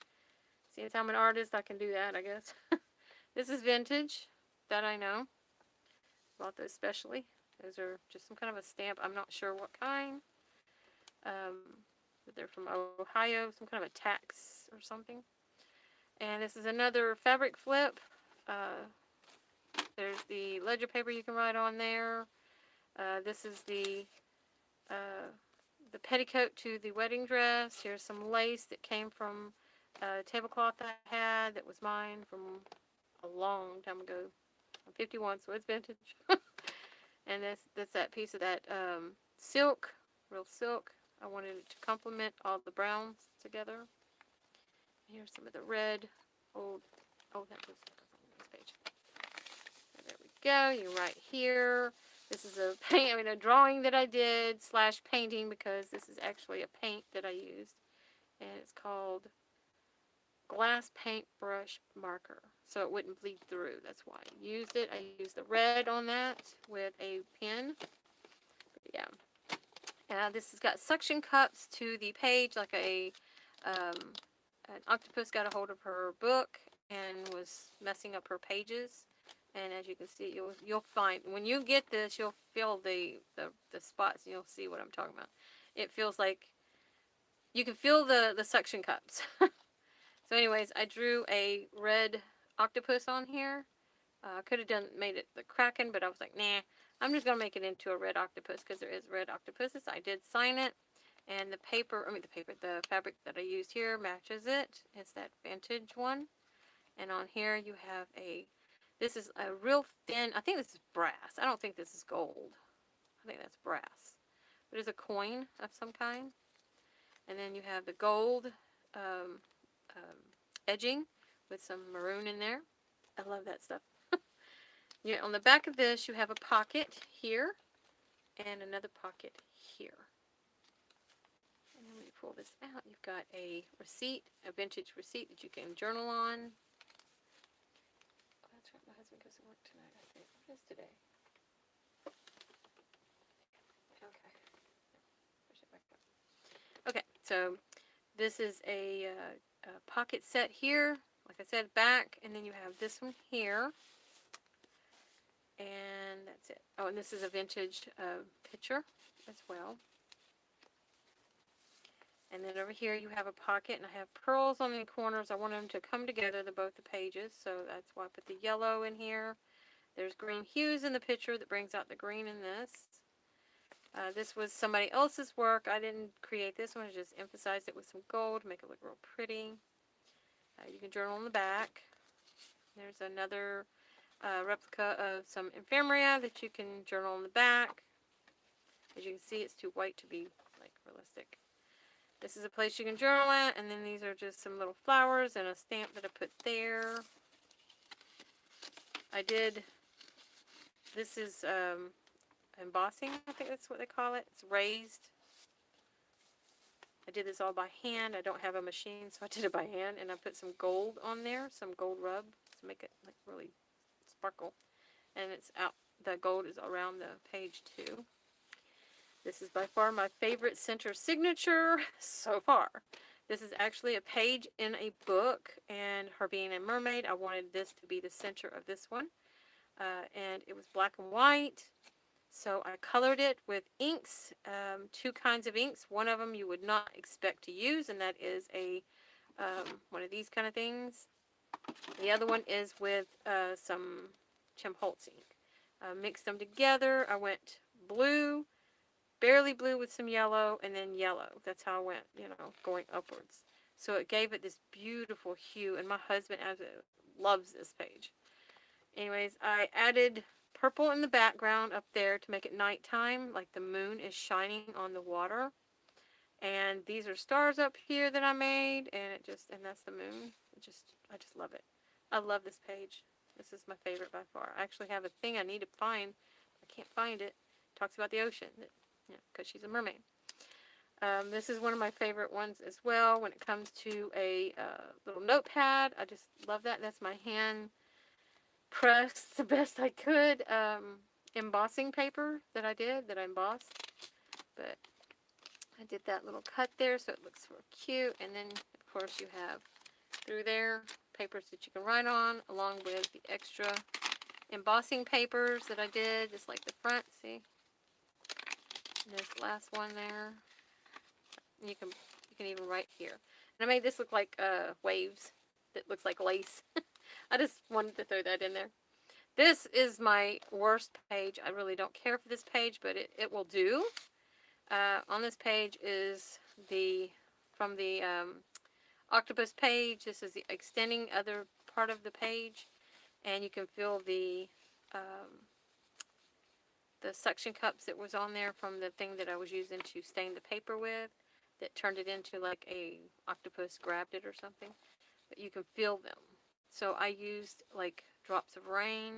Since I'm an artist, I can do that, I guess. This is vintage, that I know. Bought those specially. Those are just some kind of a stamp. I'm not sure what kind. But they're from Ohio, some kind of a tax or something. And this is another fabric flip. There's the ledger paper you can write on there. This is the petticoat to the wedding dress. Here's some lace that came from a tablecloth I had that was mine from a long time ago. I'm 51, so it's vintage. And that's that piece of that silk, real silk. I wanted it to complement all the browns together. Here's some of the red old. Oh, that was on this page. And there we go. You're right here. This is a drawing that I did / painting, because this is actually a paint that I used, and it's called glass paintbrush marker, so it wouldn't bleed through. That's why I used it. I used the red on that with a pen. But yeah, this has got suction cups to the page, like an octopus got a hold of her book and was messing up her pages. And as you can see, you'll find, when you get this, you'll feel the spots, and you'll see what I'm talking about. It feels like you can feel the suction cups. So anyways, I drew a red octopus on here. I could have made it the Kraken, but I was like, nah, I'm just going to make it into a red octopus because there is red octopuses. I did sign it. And the fabric that I used here matches it. It's that vintage one. And on here you have this is a real thin, I think this is brass. I don't think this is gold. I think that's brass. But it's a coin of some kind. And then you have the gold um, um, edging with some maroon in there. I love that stuff. Yeah, on the back of this, you have a pocket here and another pocket here. And then when you pull this out, you've got a receipt, a vintage receipt that you can journal on. Oh, that's right, my husband goes to work tonight, I think. What is today? Okay. Push it back up. Okay, so this is a pocket set here. Like I said, back, and then you have this one here. And that's it. Oh, and this is a vintage picture as well. And then over here you have a pocket, and I have pearls on the corners. I want them to come together, both the pages, so that's why I put the yellow in here. There's green hues in the picture that brings out the green in this. This was somebody else's work. I didn't create this one. I just emphasized it with some gold to make it look real pretty. You can journal on the back. There's another replica of some ephemeria that you can journal on the back. As you can see, it's too white to be like realistic. This is a place you can journal at, and then these are just some little flowers and a stamp that I put there. This is embossing, I think that's what they call it. It's raised. I did this all by hand. I don't have a machine, so I did it by hand, and I put some gold on there, some gold rub to make it like really sparkle. And it's out. The gold is around the page too. This is by far my favorite center signature so far. This is actually a page in a book, and her being a mermaid, I wanted this to be the center of this one. And it was black and white, so I colored it with inks, two kinds of inks. One of them you would not expect to use, and that is a one of these kind of things. The other one is with some Tim Holtz ink. Mixed them together. I went blue, barely blue with some yellow, and then yellow. That's how I went, going upwards. So it gave it this beautiful hue, and my husband loves this page. Anyways, I added purple in the background up there to make it nighttime, like the moon is shining on the water. And these are stars up here that I made, and that's the moon. I just love it. I love this page. This is my favorite by far. I actually have a thing I need to find. I can't find it. It talks about the ocean, because she's a mermaid. This is one of my favorite ones as well when it comes to a little notepad. I just love that. That's my hand pressed the best I could embossing paper that I embossed. But I did that little cut there so it looks real cute. And then, of course, you have through there papers that you can write on, along with the extra embossing papers that I did, just like the front, see? And this last one there. And you can even write here. And I made this look like waves that looks like lace. I just wanted to throw that in there. This is my worst page. I really don't care for this page, but it will do. On this page is from the octopus page. This is the extending other part of the page, and you can feel the suction cups that was on there from the thing that I was using to stain the paper with, that turned it into like a octopus grabbed it or something. But you can feel them. So I used like drops of rain,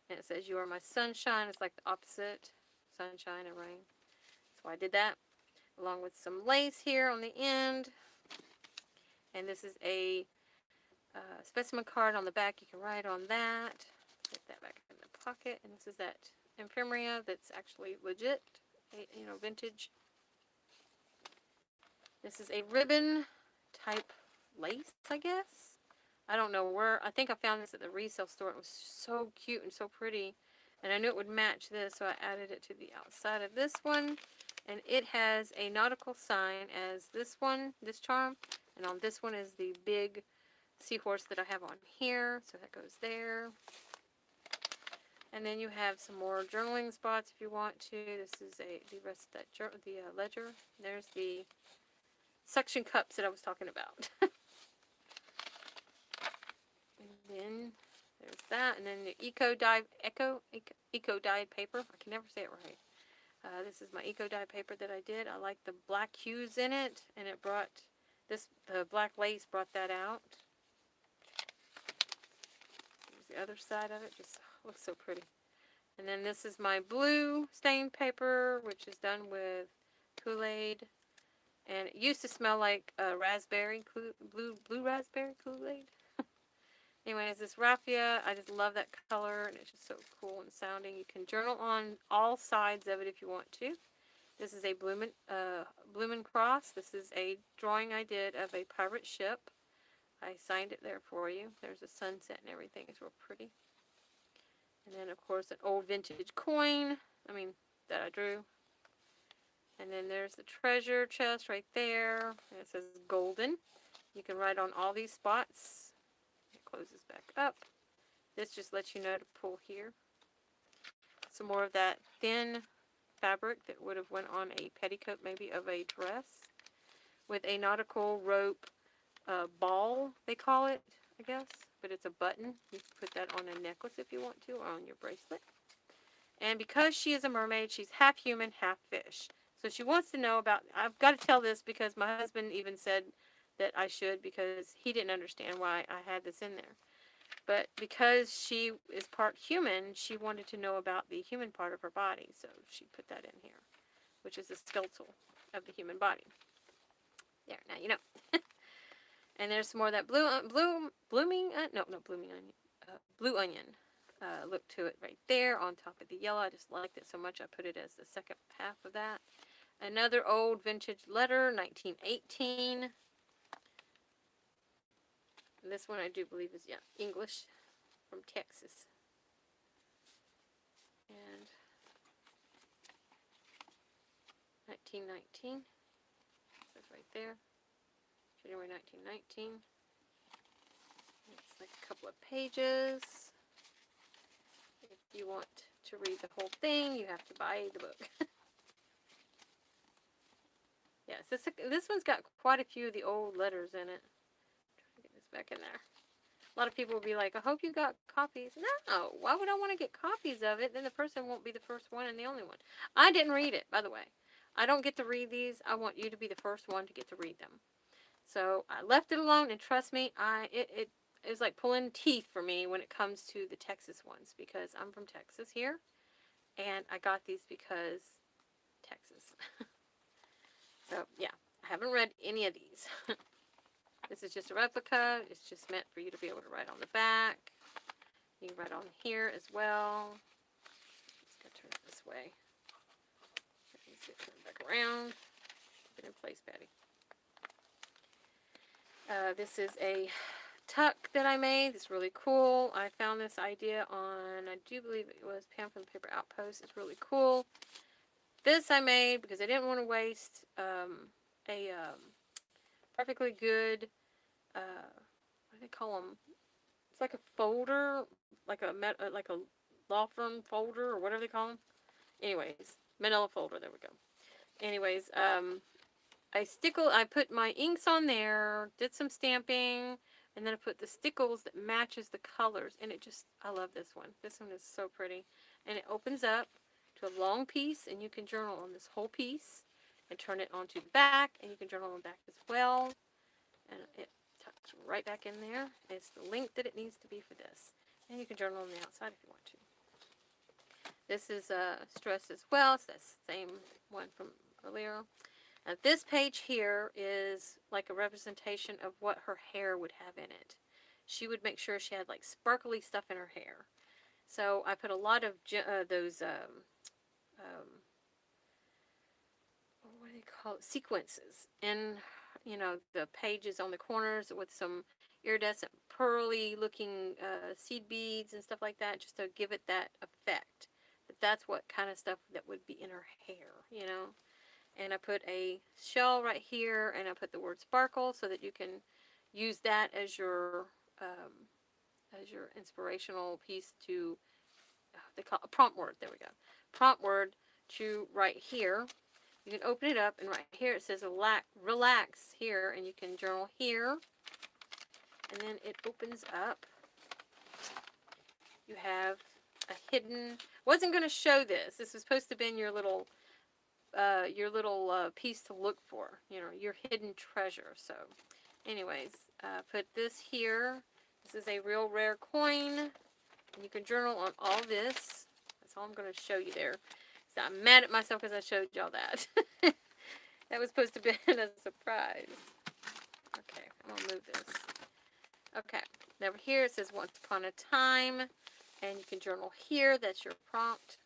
and it says "You are my sunshine." It's like the opposite, sunshine and rain. So I did that, along with some lace here on the end. And this is a specimen card on the back. You can write on that. Get that back in the pocket. And this is that ephemeria that's actually legit, vintage. This is a ribbon type lace, I guess. I don't know where. I think I found this at the resale store. It was so cute and so pretty. And I knew it would match this, so I added it to the outside of this one. And it has a nautical sign as this one, this charm. And on this one is the big seahorse that I have on here. So that goes there. And then you have some more journaling spots if you want to. This is the rest of that ledger. There's the suction cups that I was talking about. And then there's that. And then the eco dyed paper. I can never say it right. This is my eco dye paper that I did. I like the black hues in it, and it brought the black lace brought that out. Here's the other side of it. Just looks so pretty. And then this is my blue stained paper, which is done with Kool-Aid. And it used to smell like raspberry, blue raspberry Kool-Aid. Anyways, this raffia, I just love that color, and it's just so cool and sounding. You can journal on all sides of it if you want to. This is a Bloomin' Cross. This is a drawing I did of a pirate ship. I signed it there for you. There's a sunset and everything. It's real pretty. And then, of course, an old vintage coin, that I drew. And then there's the treasure chest right there. And it says golden. You can write on all these spots. It closes back up. This just lets you know to pull here. Some more of that thin fabric that would have went on a petticoat maybe of a dress. With a nautical rope ball, they call it, I guess. But it's a button. You can put that on a necklace if you want to, or on your bracelet. And because she is a mermaid, she's half human, half fish. So she wants to know about, I've got to tell this because my husband even said that I should, because he didn't understand why I had this in there. But because she is part human, she wanted to know about the human part of her body. So she put that in here, which is the skeletal of the human body. There, now you know. And there's some more of that blue onion look to it right there on top of the yellow. I just liked it so much I put it as the second half of that. Another old vintage letter, 1918. This one I do believe is, English, from Texas. And 1919. That's right there. January 1919. It's like a couple of pages. If you want to read the whole thing, you have to buy the book. Yes, this one's got quite a few of the old letters in it. Try to get this back in there. A lot of people will be like, I hope you got copies. No, why would I want to get copies of it? Then the person won't be the first one and the only one. I didn't read it, by the way. I don't get to read these. I want you to be the first one to get to read them. So I left it alone, and trust me, it was like pulling teeth for me when it comes to the Texas ones, because I'm from Texas here, and I got these because Texas. So yeah, I haven't read any of these. This is just a replica. It's just meant for you to be able to write on the back. You can write on here as well. Just gotta turn it this way. Let's get turned back around. Keep it in place, Patty. This is a tuck that I made. It's really cool. I found this idea on, I do believe it was Pam from the Paper Outpost. It's really cool. This I made because I didn't want to waste a perfectly good, what do they call them? It's like a folder, like a law firm folder, or whatever they call them. Anyways, manila folder, there we go. Anyways, I put my inks on there, did some stamping, and then I put the stickles that matches the colors, and I love this one. This one is so pretty. And it opens up to a long piece, and you can journal on this whole piece, and turn it onto the back, and you can journal on the back as well. And it tucks right back in there. It's the length that it needs to be for this. And you can journal on the outside if you want to. This is stress as well. It's that same one from earlier. Now this page here is like a representation of what her hair would have in it. She would make sure she had like sparkly stuff in her hair. So I put a lot of those, what do you call it, sequences in, the pages on the corners with some iridescent pearly looking seed beads and stuff like that, just to give it that effect. But that's what kind of stuff that would be in her hair, And I put a shell right here, and I put the word sparkle so that you can use that as your inspirational piece to, they call it a prompt word. There we go. Prompt word to write here. You can open it up, and right here it says relax here, and you can journal here. And then it opens up. You have a hidden, wasn't going to show this. This was supposed to be in your little your little piece to look for, you know, your hidden treasure. So anyways, put this here. This is a real rare coin, and you can journal on all this. That's all I'm going to show you there. So I'm mad at myself because I showed y'all that. That was supposed to be a surprise. Okay, I'm going to move this. Okay, over here it says Once Upon a Time, and you can journal here. That's your prompt.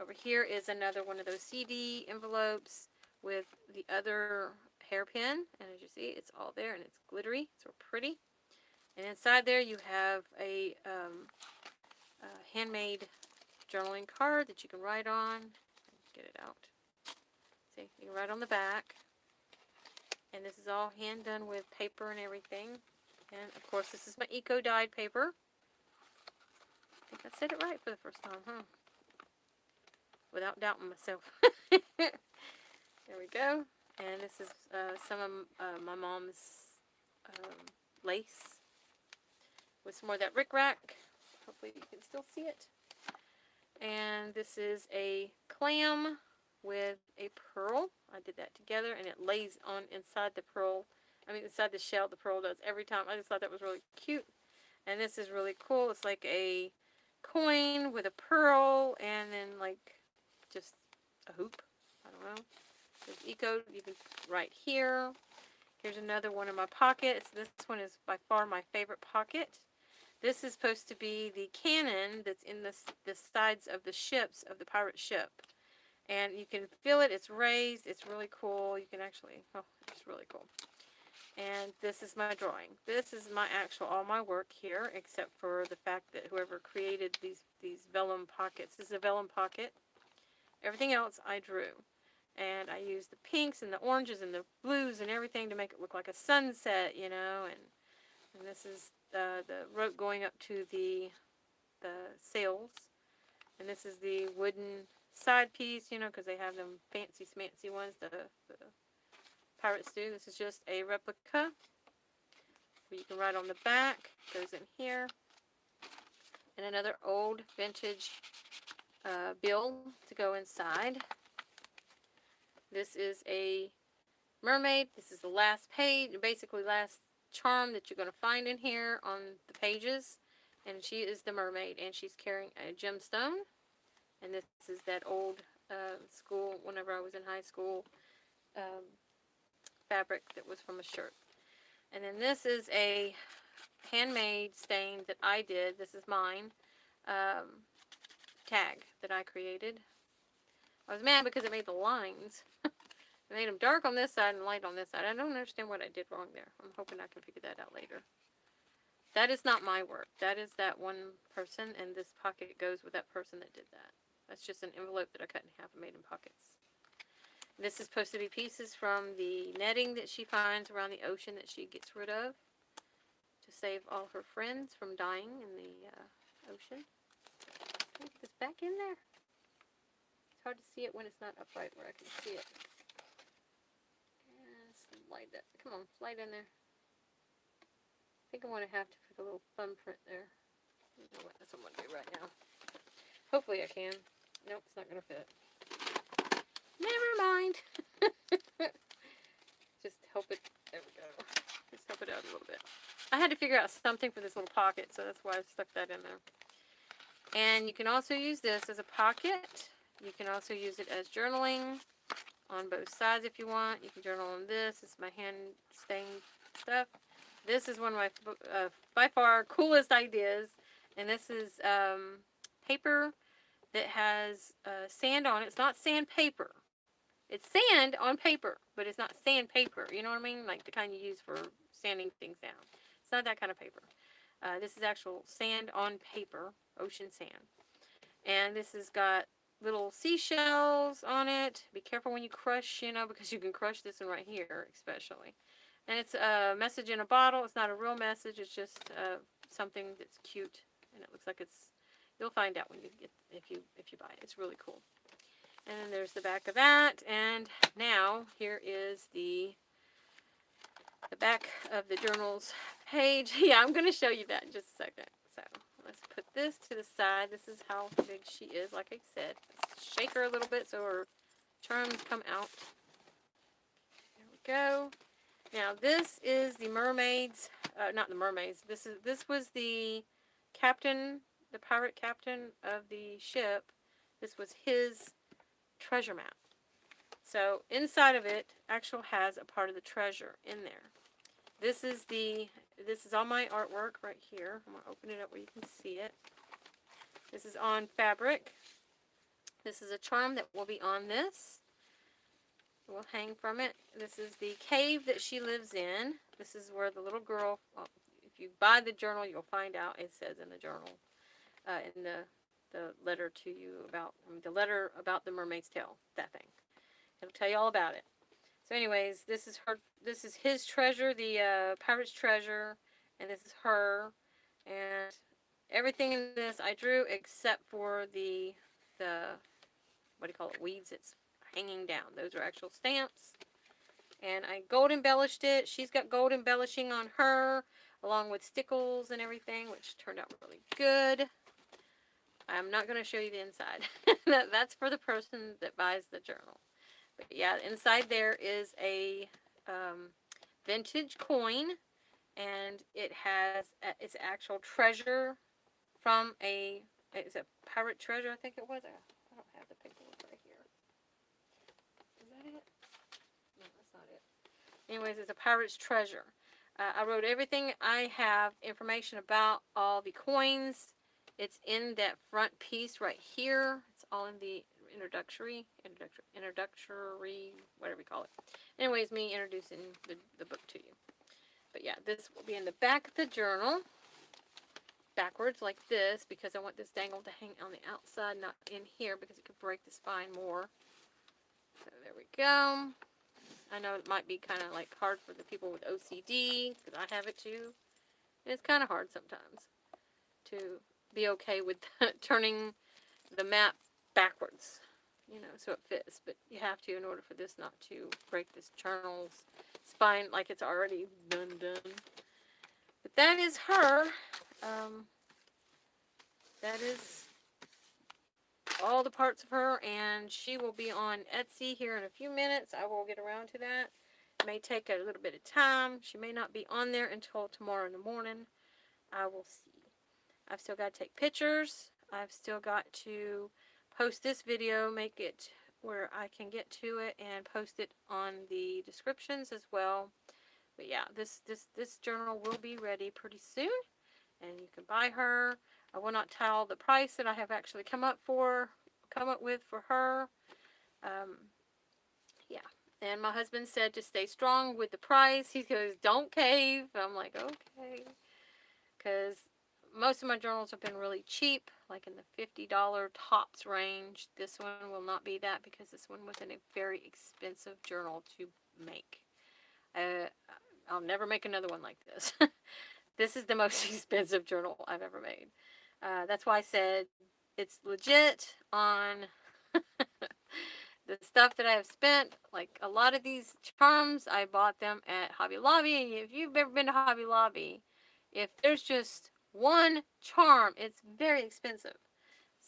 Over here is another one of those CD envelopes with the other hairpin, and as you see, it's all there, and it's glittery. It's real pretty. And inside there you have a handmade journaling card that you can write on. Get it out. See, you can write on the back. And this is all hand done with paper and everything. And of course, this is my eco-dyed paper. I think I said it right for the first time, huh? Without doubting myself. There we go. And this is some of my mom's lace with some more of that rickrack. Hopefully you can still see it. And this is a clam with a pearl. I did that together, and it lays on inside the pearl. Inside the shell, the pearl does every time. I just thought that was really cute. And this is really cool. It's like a coin with a pearl, and then like just a hoop. I don't know. There's eco. You can write here. Here's another one in my pockets. This one is by far my favorite pocket. This is supposed to be the cannon that's in the sides of the ships, of the pirate ship. And you can feel it. It's raised. It's really cool. You can actually, it's really cool. And this is my drawing. This is my all my work here, except for the fact that whoever created these vellum pockets. This is a vellum pocket. Everything else I drew. And I used the pinks and the oranges and the blues and everything to make it look like a sunset, you know. And this is the rope going up to the sails. And this is the wooden side piece, you know, because they have them fancy smancy ones, the pirates do. This is just a replica. You can write on the back. Goes in here. And another old vintage bill to go inside. This is a mermaid. This is the last page, basically last charm that you're going to find in here on the pages. And she is the mermaid, and she's carrying a gemstone. And this is that old school, whenever I was in high school, fabric that was from a shirt. And then this is a handmade stain that I did. This is mine. Tag that I created. I was mad because it made the lines. It made them dark on this side and light on this side. I don't understand what I did wrong there. I'm hoping I can figure that out later. That is not my work. That is that one person, and this pocket goes with that person that did that. That's just an envelope that I cut in half and made in pockets. This is supposed to be pieces from the netting that she finds around the ocean that she gets rid of to save all her friends from dying in the ocean. Can I get this back in there? It's hard to see it when it's not upright where I can see it. Slide that. Come on, slide in there. I think I'm going to have to put a little thumbprint there. You know what? That's what I'm going to do right now. Hopefully I can. Nope, it's not going to fit. Never mind. Just help it. There we go. Just help it out a little bit. I had to figure out something for this little pocket, so that's why I stuck that in there. And you can also use this as a pocket. You can also use it as journaling on both sides if you want. You can journal on this. It's my hand stained stuff. This is one of my by far coolest ideas, and this is paper that has sand on it. It's not sandpaper. It's sand on paper, but it's not sandpaper. You know what I mean? Like the kind you use for sanding things down. It's not that kind of paper. This is actual sand on paper, ocean sand. And this has got little seashells on it. Be careful when you crush, you know, because you can crush this one right here, especially. And it's a message in a bottle. It's not a real message. It's just something that's cute, and it looks like it's. You'll find out when you get if you buy it. It's really cool. And then there's the back of that. And now here is the back of the journals page. Yeah, I'm going to show you that in just a second. So let's put this to the side. This is how big she is. Like I said, let's shake her a little bit so her charms come out. There we go. Now this is the mermaids, not the mermaids. This was the captain, the pirate captain of the ship. This was his treasure map. So inside of it actually has a part of the treasure in there. This is all my artwork right here. I'm going to open it up where you can see it. This is on fabric. This is a charm that will be on this. It will hang from it. This is the cave that she lives in. This is where the little girl, well, if you buy the journal, you'll find out. It says in the journal, in the letter to you about, the letter about the mermaid's tail, that thing. It'll tell you all about it. So anyways, this is his treasure, the pirate's treasure, and this is her. And everything in this I drew except for the what do you call it, weeds that's hanging down. Those are actual stamps. And I gold embellished it. She's got gold embellishing on her, along with stickles and everything, which turned out really good. I'm not going to show you the inside. That's for the person that buys the journal. But yeah, inside there is a vintage coin, and it has its actual treasure from it's a pirate treasure, I think it was. I don't have the paperwork right here. Is that it? No, that's not it. Anyways, it's a pirate's treasure. I wrote everything I have information about all the coins. It's in that front piece right here. It's all in the introductory, whatever you call it. Anyways, me introducing the book to you. But yeah, this will be in the back of the journal, backwards like this, because I want this dangle to hang on the outside, not in here, because it could break the spine more. So there we go. I know it might be kind of like hard for the people with OCD, because I have it too. And it's kind of hard sometimes to be okay with turning the map backwards, you know, so it fits. But you have to in order for this not to break this journal's spine like it's already done. But that is her. That is all the parts of her, and she will be on Etsy here in a few minutes. I will get around to that. It may take a little bit of time. She may not be on there until tomorrow in the morning. I will see. I've still got to take pictures. I've still got to post this video, make it where I can get to it, and post it on the descriptions as well. But yeah, this journal will be ready pretty soon, and you can buy her. I will not tell the price that I have actually come up with for her. Yeah, and my husband said to stay strong with the price. He goes, "Don't cave." I'm like, okay, because most of my journals have been really cheap, like in the $50 tops range. This one will not be that, because this one was in a very expensive journal to make. I'll never make another one like this. This is the most expensive journal I've ever made. That's why I said it's legit on the stuff that I have spent. Like a lot of these charms, I bought them at Hobby Lobby. And if you've ever been to Hobby Lobby, if there's just one charm, it's very expensive.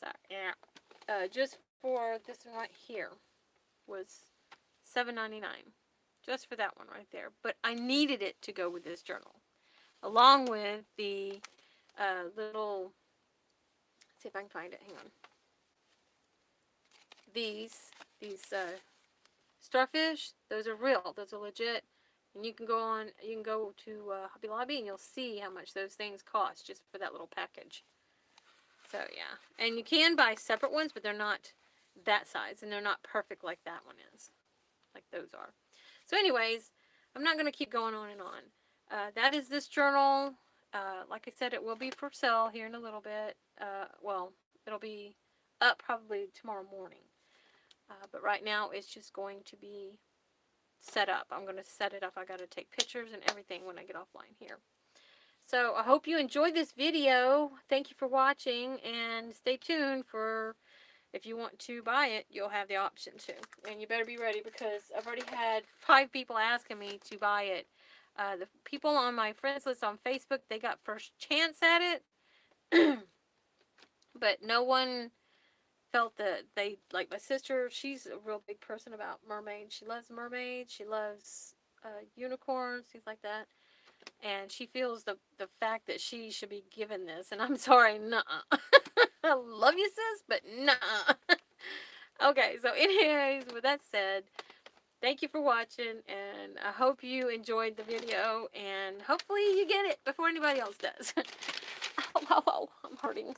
So yeah, just for this one right here was $7.99, just for that one right there. But I needed it to go with this journal, along with the little. Let's see if I can find it. Hang on. These starfish. Those are real. Those are legit. And you can go to Hobby Lobby, and you'll see how much those things cost just for that little package. So yeah, and you can buy separate ones, but they're not that size, and they're not perfect like that one is, like those are. So anyways, I'm not going to keep going on and on. That is this journal. Like I said, it will be for sale here in a little bit. Well, it'll be up probably tomorrow morning. But right now, it's just going to be set up. I'm going to set it up. I got to take pictures and everything when I get offline here. So I hope you enjoyed this video. Thank you for watching, and stay tuned for, if you want to buy it, you'll have the option to. And you better be ready, because I've already had 5 people asking me to buy it. The people on my friends list on Facebook, they got first chance at it. But no one felt that they, like my sister, she's a real big person about mermaids. She loves mermaids. She loves unicorns, things like that. And she feels the fact that she should be given this. And I'm sorry, nuh-uh. I love you, sis, but nuh-uh. Okay, so anyways, with that said, thank you for watching, and I hope you enjoyed the video, and hopefully you get it before anybody else does. Ow, I'm hurting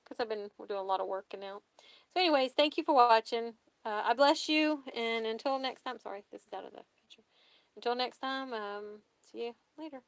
because we're doing a lot of work now. So anyways, thank you for watching. I bless you, and until next time, sorry, this is out of the picture. Until next time, see you later.